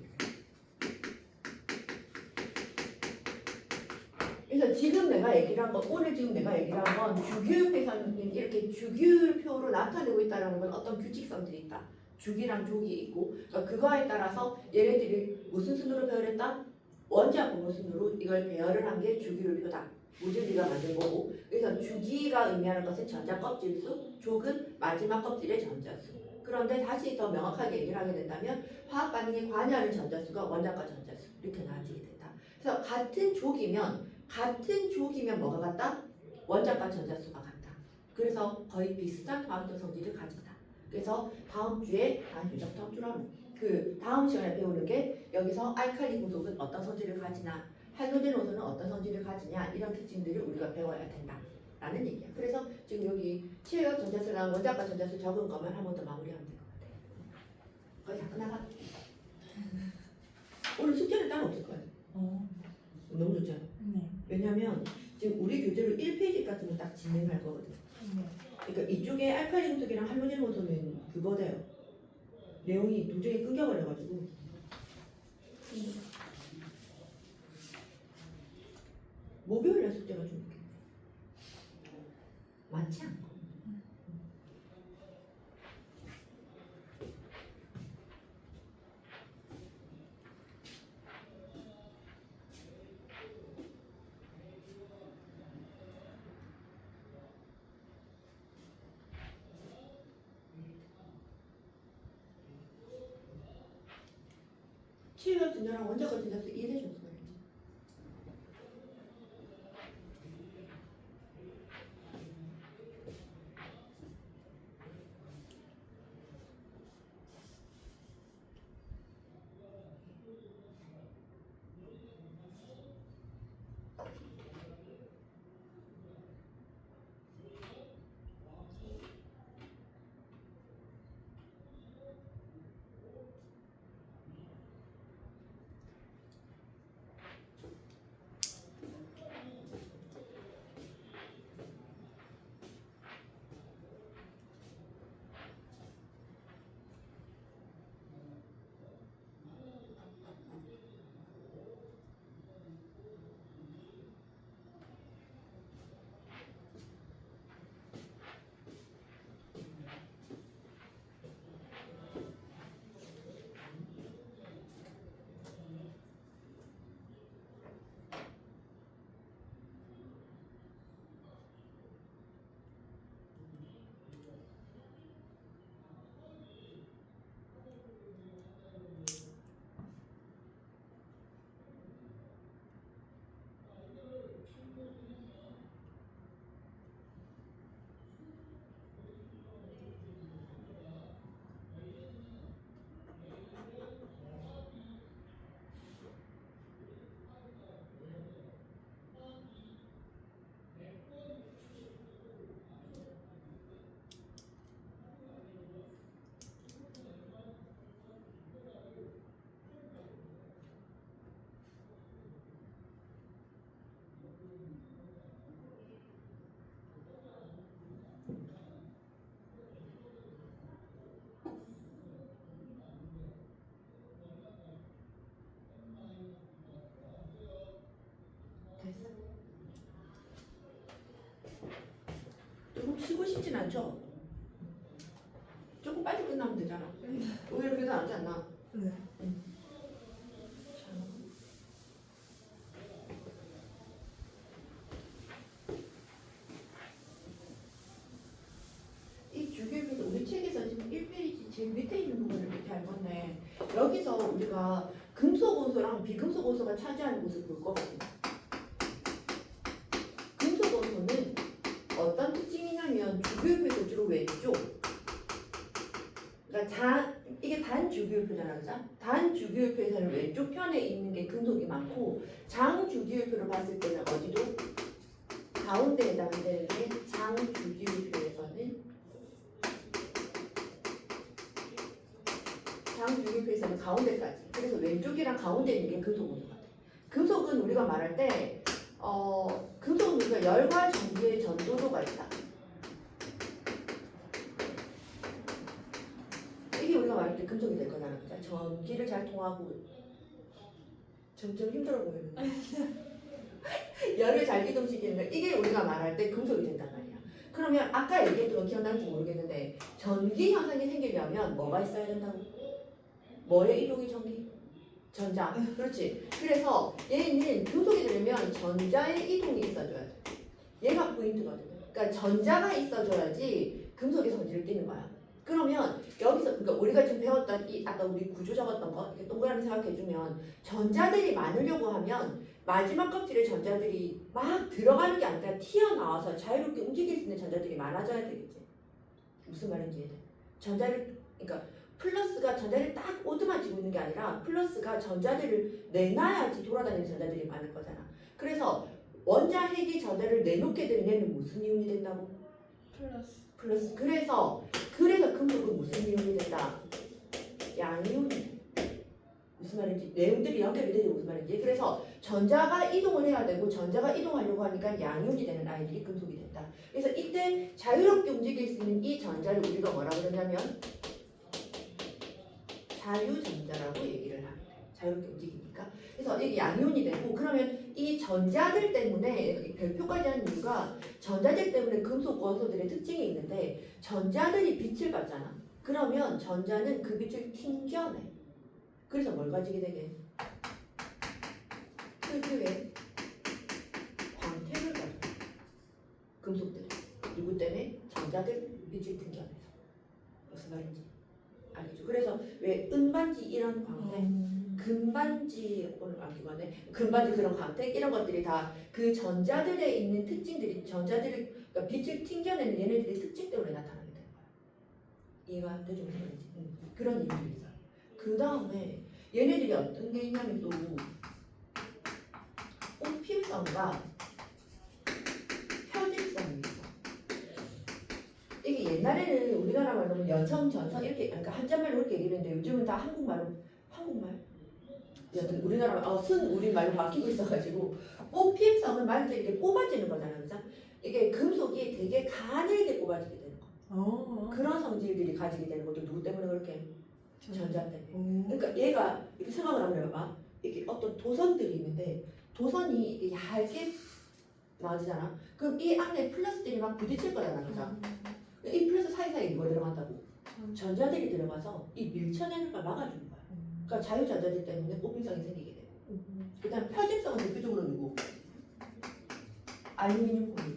그래서 지금 내가 얘기를 한 건 오늘 지금 내가 얘기를 한 건 주기율표에서는 이렇게 주기율표로 나타내고 있다는 건 어떤 규칙성들이 있다. 주기랑 족이 있고 그러니까 그거에 따라서 얘네들이 무슨 순으로 배열했다? 원자 분모 순으로 이걸 배열을 한 게 주기율표다. 무질리가 만든 거고 그래서 주기가 의미하는 것은 전자 껍질수, 족은 마지막 껍질의 전자수. 그런데 다시 더 명확하게 얘기를 하게 된다면 화학 반응에 관여하는 전자수가 원자과 전자수 이렇게 나눠지게 된다. 그래서 같은 족이면 뭐가 같다? 원자과 전자수가 같다. 그래서 거의 비슷한 화학적 성질을 가진다. 그래서 다음 주에 다음 주라는 그 다음 시간에 배우는 게 여기서 알칼리 금속은 어떤 성질을 가지나 할로젠 원소는 어떤 성질을 가지냐 이런 특징들을 우리가 배워야 된다라는 얘기야. 그래서 지금 여기 체외각 전자수랑 원자과 전자수 적은 것만 한 번 더 마무리하면 될 것 같아. 거의 다 끝나가. 오늘 숙제는 따로 없을 거야. 너무 좋죠. 왜냐면 지금 우리 교재로 1페이지까지는 딱 진행할 거거든. 그러니까 이쪽에 알칼리 금속이랑 할로젠 원소는 그거대요. 내용이 도저히 끊겨버려가지고. 목요일날 숙제가 좀 있겠네. 많지 않고. 치유력 진자랑 원자력 진자에서 이해되셨어 말이지. 됐어. 조금 쉬고 싶진 않죠? 조금 빨리 끝나면 되잖아. 오히려 그게 더 낫지 않나? 네. 이 주기율에서 우리 책에서 지금 1페이지 제일 밑에 있는 부분을 이렇게 알겠네. 여기서 우리가 금속 원소랑 비금속 원소가 차지하는 곳을 볼 거거든요. 금속 원소는 어떤 특징이냐면 주기율표에서 주로 왼쪽. 그러니까 이게 단주기율표잖아, 그죠? 단주기율표에서는 왼쪽 편에 있는 게 금속이 많고 장주기율표로 봤을 때는 어디도 가운데에 해당되는데 장주기율표에서는 가운데까지. 그래서 왼쪽이랑 가운데 있는 게 금속 원소 같아. 금속은 우리가 말할 때 금속은 우리가 열과 전기의 전도도가 있다. 이게 우리가 말할 때 금속이 될 거잖아, 그죠? 전기를 잘 통하고 점점 힘들어 보이는데 열을 잘 이동시키는 이게 우리가 말할 때 금속이 된단 말이야. 그러면 아까 얘기했던 거 기억나는지 모르겠는데 전기 현상이 생기려면 뭐가 있어야 된다고? 뭐의 이동이 전기? 전자. 그렇지. 그래서 얘는 금속이 되려면 전자의 이동이 있어줘야 돼. 얘가 포인트거든요. 그러니까 전자가 있어줘야지 금속의 성질을 띠는 거야. 그러면 여기서 그러니까 우리가 지금 배웠던 이 아까 우리 구조 적었던 거 이렇게 동그라미 생각해주면 전자들이 많으려고 하면 마지막 껍질에 전자들이 막 들어가는 게 아니라 튀어나와서 자유롭게 움직일 수 있는 전자들이 많아져야 되겠지. 무슨 말인지 이해돼? 전자를 그러니까 플러스가 전자를 딱 오드만 지고 있는 게 아니라 플러스가 전자들을 내놔야지 돌아다니는 전자들이 많을 거잖아. 그래서 원자 핵이 전자를 내놓게 되면 얘는 무슨 이온이 된다고? 플러스. 그래서 금속은 무슨 이온이 된다? 양이온이. 무슨 말인지 내용들이 연결이 되지 무슨 말인지. 그래서 전자가 이동을 해야 되고 전자가 이동하려고 하니까 양이온이 되는 아이들이 금속이 된다. 그래서 이때 자유롭게 움직일 수 있는 이 전자를 우리가 뭐라고 그러냐면 자유전자라고 얘기를 합니다. 자유롭게 움직이니까. 그래서 이게 양이온이 되고 그러면 이 전자들 때문에 이 별표까지 하는 이유가 전자들 때문에 금속 원소들의 특징이 있는데 전자들이 빛을 받잖아. 그러면 전자는 그 빛을 튕겨내. 그래서 뭘 가지게 되게? 특유의 광택을 가져. 금속들. 누구 때문에? 전자들 빛을 튕겨내서. 무슨 말인지 알겠죠? 그래서 왜 은반지 이런 광택, 금반지 오늘 아기관에 금반지 그런 광택 이런 것들이 다 그 전자들에 있는 특징들이 전자들이 그러니까 빛을 튕겨내는 얘네들의 특징 때문에 나타나게 되는 거야. 이해가 되죠? 무슨 말인지? 그런 이유들이 있어요. 그 다음에 얘네들이 어떤 게 있냐면 또 온필성과 편집성이 있어. 이게 옛날에는 우리나라 말로는 연성, 전성 이렇게 그러니까 한자말로 그렇게 얘기했는데 요즘은 다 한국말? 여튼 우리나라 순 우리말로 바뀌고 있어가지고 뽑힘성은 말 그대로 이렇게 뽑아지는 거잖아, 그죠? 이게 금속이 되게 가늘게 뽑아지게 되는 거. 그런 성질들이 가지게 되는 것도 누구 때문에 그렇게? 전자 때문에. 그러니까 얘가 이렇게 생각을 한번 해봐봐. 이게 어떤 도선들이 있는데 도선이 이게 얇게 나와지잖아. 그럼 이 안에 플러스들이 막 부딪힐 거잖아, 그죠? 이 플러스 사이사이에 뭐가 들어간다고? 전자들이 들어가서 이 밀쳐내는 걸 막아주는 거야. 그러니까 자유전자들 때문에 뽑힘성이 생기게 되고. 그 다음 편집성은 대표적으로 누구? 알루미늄 코일.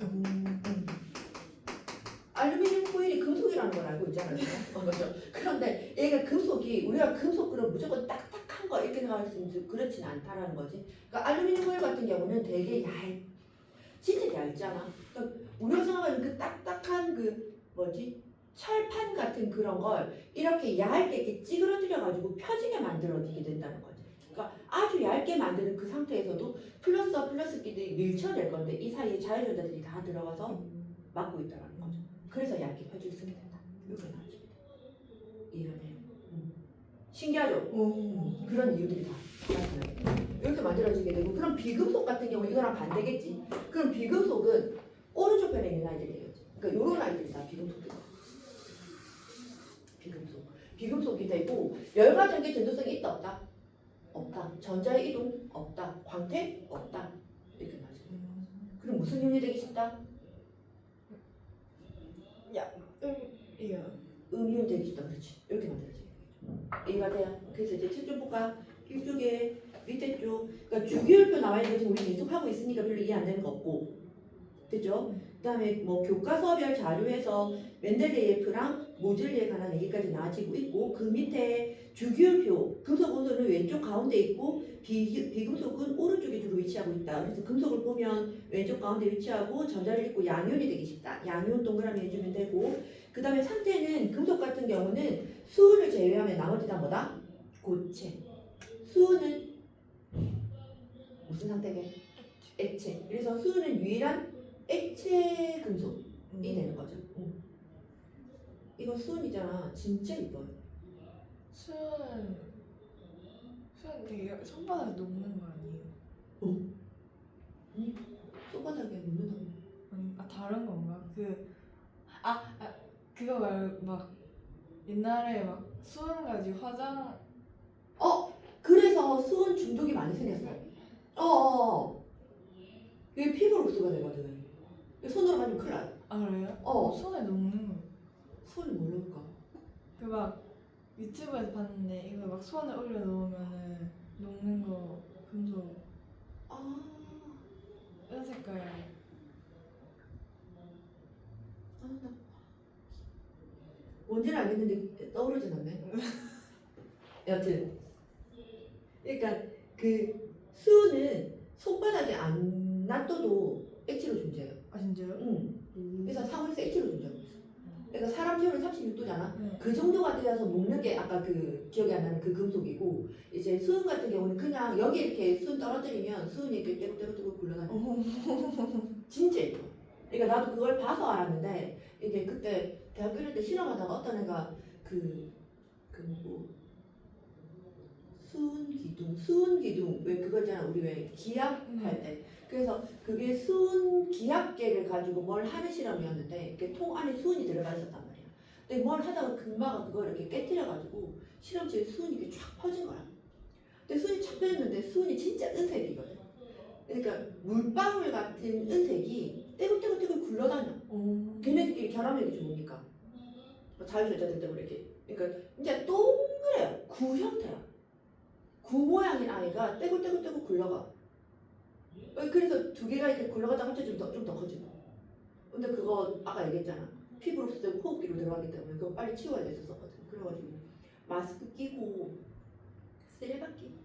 알루미늄 코일이 금속이라는 걸 알고 있잖아요. 그렇죠? 그런데 얘가 금속이 우리가 금속 그럼 무조건 딱딱한 거 이렇게 생각할 수 있는데 그렇지는 않다라는 거지. 그러니까 알루미늄 코일 같은 경우는 되게 진짜 얇잖아. 그러니까 우리가 생각하는 그 딱딱한 그 뭐지? 철판 같은 그런 걸 이렇게 얇게 이렇게 찌그러뜨려 가지고 펴지게 만들어지게 된다는 거지. 그러니까 아주 얇게 만드는 그 상태에서도 플러스와 플러스끼리 밀쳐낼 건데 이 사이에 자유전자들이 다 들어가서 막고 있다는 거죠. 그래서 얇게 펴질 수 있게 된다. 이렇게 나와집니다. 이해가 돼요? 신기하죠? 그런 이유들이 다 나타나요. 이렇게 만들어지게 되고 그럼 비금속 같은 경우 이거랑 반대겠지. 그럼 비금속은 오른쪽 편에 있는 아이들이에요. 그러니까 이런 아이들이 다 비금속들. 비금속이 되고 열과 전기 전도성이 있다 없다? 없다. 전자의 이동 없다. 광택 없다. 이렇게 나죠. 그럼 무슨 이온이 되기 쉽다? 이거 음이온 되기 쉽다. 그렇지. 이렇게 만들어지게 되죠. 이해가 돼요? 그래서 이제 7쪽 볼까? 1쪽에 밑에 쪽 그러니까 주기율표 나와 있는 거 지금 우리 계속 하고 있으니까 별로 이해 안 되는 거 없고 됐죠? 그 다음에 뭐 교과서별 자료에서 멘델레예프랑 모즐리에 관한 얘기까지 나와지고 있고 그 밑에 주기율표 금속 원소는 왼쪽 가운데 있고 비금속은 오른쪽에 주로 위치하고 있다. 그래서 금속을 보면 왼쪽 가운데 위치하고 전자를 읽고 양이온이 되기 쉽다. 양이온 동그라미 해주면 되고 그 다음에 상태는 금속 같은 경우는 수은을 제외하면 나머지 다 뭐다? 고체. 수은은 무슨 상태게? 액체. 그래서 수은은 유일한 액체 금속이 되는 거죠. 이거 수은이잖아. 진짜 이뻐요. 수은 되게 손바닥에 녹는 거 아니에요? 손바닥에 묻는다고. 다른 건가? 그거 말고 막 옛날에 막 수은 가지고 화장 그래서 수은 중독이 많이 생겼어. 이게 피부로 흡수가 되거든. 손으로 만지면 큰일 나요. 그래요? 손에 녹는 거. 손이 모를까? 그 막 유튜브에서 봤는데 이거 막 손에 올려 놓으면은 녹는 거 금속 은 색깔. 나 뭔지는 알겠는데 떠오르진 않네. 여튼 그러니까 그 수는 손바닥에 안 놔둬도 액체로 존재해요. 진짜요? 그래서 상온에서 액체로 존재하고 있어. 그러니까 사람 체온은 36도잖아. 네. 그 정도가 되어서 녹는 게 아까 그 기억이 안 나는 그 금속이고 이제 수은 같은 경우는 그냥 여기 이렇게 수은 떨어뜨리면 수은이 이렇게 떼고떼고 굴러가요. 진짜 예뻐. 그러니까 나도 그걸 봐서 알았는데 이게 그때 대학교 이럴 때 실험하다가 어떤 애가 뭐 수은 기둥 왜 그거 있잖아 우리 왜 기압 할 때. 그래서 그게 수은 기압계를 가지고 뭘 하는 실험이었는데 이렇게 통 안에 수은이 들어가 있었단 말이야. 근데 뭘 하다가 금마가 그걸 이렇게 깨뜨려가지고 실험실에 수은이 이렇게 쫙 퍼진 거야. 근데 수은이 착 펴졌는데 수은이 진짜 은색이거든. 그러니까 물방울 같은 은색이 떼굴떼굴떼굴 굴러다녀. 걔네들끼리 결합력이 좋으니까. 자유절자들 때문에 이렇게. 그러니까 진짜 동그래요. 구 형태야. 구 모양인 아이가 떼굴떼굴떼굴 굴러가. 그래서 두 개가 이렇게 굴러가다 갑자기 좀 더 커지고. 근데 그거 아까 얘기했잖아. 피부로 없을 때 호흡기로 들어가기 때문에 그거 빨리 치워야 됐었거든. 그래가지고 마스크 끼고 쓰레받기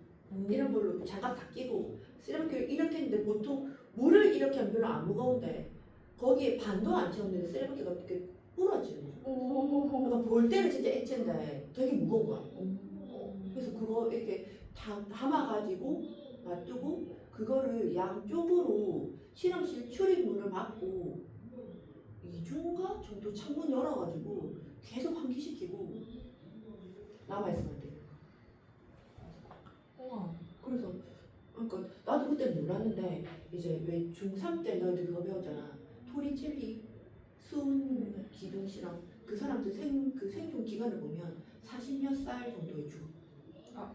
이런 걸로 장갑 다 끼고 쓰레받기 이렇게 했는데 보통 물을 이렇게 하면 별로 안 무거운데 거기에 반도 안 채웠는데 쓰레받기가 이렇게 부러지는 거야. 그러니까 볼 때는 진짜 액체인데 되게 무거운 거야. 그래서 그거 이렇게 다 담아가지고 놔두고 그거를 양쪽으로 실험실 출입문을 받고 2주인가 정도 창문 열어가지고 계속 환기시키고 남아있으면 돼. 우와. 그래서 그러니까 나도 그때 몰랐는데 이제 왜 중3 때 너희들 그거 배웠잖아. 토리첼리, 수은 기둥 실험. 그 사람들 생존 기간을 보면 40몇 살 정도에 죽어. 아,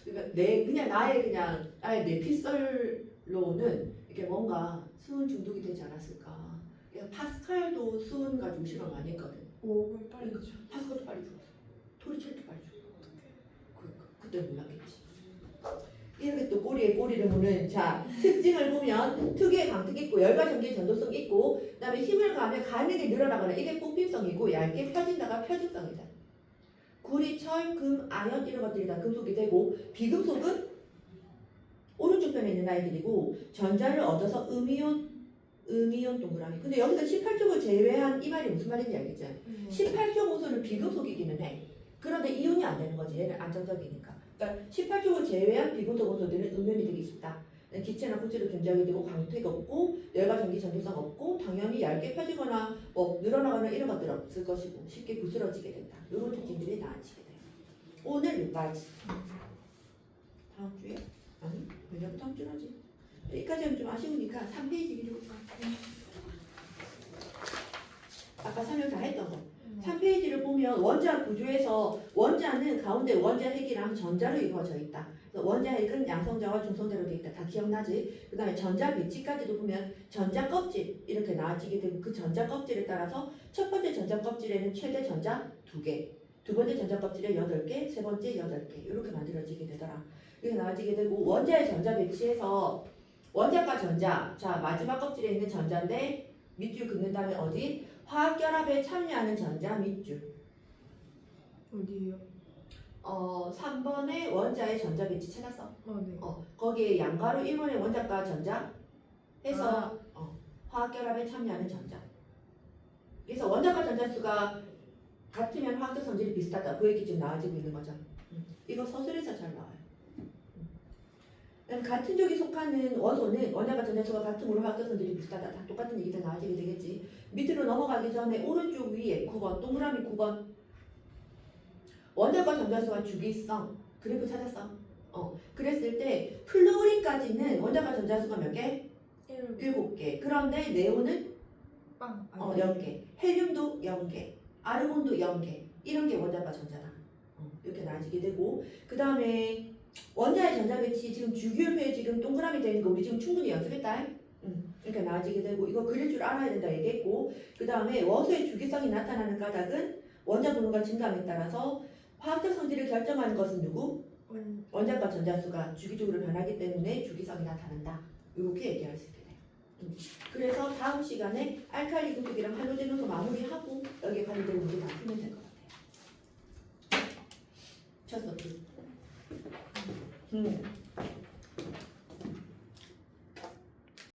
그러니까 나의 뇌피셜로는 이게 뭔가 수은 중독이 되지 않았을까. 그러니까 파스칼도 수은 가지고 실험 많이 했거든. 오, 그럼 빨리 그죠. 파스칼도 빨리 죽었어. 토리첼리도 빨리 죽었어. 그때 몰랐겠지. 이렇게 또 꼬리를 무는 자 특징을 보면 특유의 강특 있고 열과 전기 전도성 있고 그다음에 힘을 가하면 가능이 늘어나거나 이게 뽑힘성이고 얇게 펴진다가 표준성이다. 구리, 철, 금, 아연 이런 것들이 다 금속이 되고 비금속은 오른쪽 편에 있는 아이들이고 전자를 얻어서 음이온 동그라미. 근데 여기서 18쪽을 제외한 이 말이 무슨 말인지 알겠죠? 18쪽 원소는 비금속이기는 해. 그런데 이온이 안 되는 거지. 얘는 안정적이니까. 그러니까 18쪽을 제외한 비금속 원소들은 음연이 되기 쉽다. 기체나 부치로 존재하게 되고 광택 없고 열과 전기 전도성 없고 당연히 얇게 펴지거나 뭐 늘어나거나 이런 것들 없을 것이고 쉽게 부스러지게 된다. 이런 특징들이 나아지게 돼요. 오늘 여기까지. 다음 주에? 아니, 왜냐면 다음 주는 하지. 여기까지 하면 좀 아쉬우니까 3페이지 읽어볼까? 아까 설명 다 했던 거. 3페이지를 보면 원자 구조에서 원자는 가운데 원자 핵이랑 전자로 이루어져 있다. 원자 핵은 양성자와 중성자로 되어 있다. 다 기억나지? 그 다음에 전자 배치까지도 보면 전자 껍질 이렇게 나눠지게 되고 그 전자 껍질에 따라서 첫 번째 전자 껍질에는 최대 전자 2개, 두 번째 전자 껍질에 8개, 세 번째 8개 이렇게 만들어지게 되더라. 이렇게 나눠지게 되고 원자의 전자 배치에서 원자과 전자, 자 마지막 껍질에 있는 전자인데 밑줄 긋는 다음에 어디? 화학결합에 참여하는 전자 밑줄. 어디요? 3번에 원자의 전자 배치 찾았어. 네. 거기에 양가로 1번의 원자과 전자 해서 화학결합에 참여하는 전자. 그래서 원자과 전자 수가 같으면 화학적 성질이 비슷하다. 그 얘기 지금 나와지고 있는 거죠. 이거 서술에서 잘 나와요. 같은 쪽이 속하는 원소는 원자과 전자 수가 같으므로 화학적 성질이 비슷하다. 다 똑같은 얘기가 나와지게 되겠지. 밑으로 넘어가기 전에 오른쪽 위에 9번 동그라미 9번 원자과 전자수와 주기성 그래프 찾았어. 그랬을 때 플루린까지는 원자과 전자수가 몇 개? 7개. 그런데 네온은 빵. 0개. 헬륨도 0개. 아르곤도 0개. 이런 게 원자과 전자다. 이렇게 나눠지게 되고 그 다음에 원자의 전자 배치 지금 주기율표에 지금 동그라미 되는 거 우리 지금 충분히 연습했다. 이렇게 나눠지게 되고 이거 그릴 줄 알아야 된다 얘기했고 그 다음에 원소의 주기성이 나타나는 까닭은 원자 번호가 증가함에 따라서 화학적 성질을 결정하는 것은 누구? 원자과 전자수가 주기적으로 변하기 때문에 주기성이 나타난다. 이렇게 얘기할 수 있게 돼요. 그래서 다음 시간에 알칼리 금속이랑 할로젠 요소 마무리하고 여기에 관련된 문제 다 풀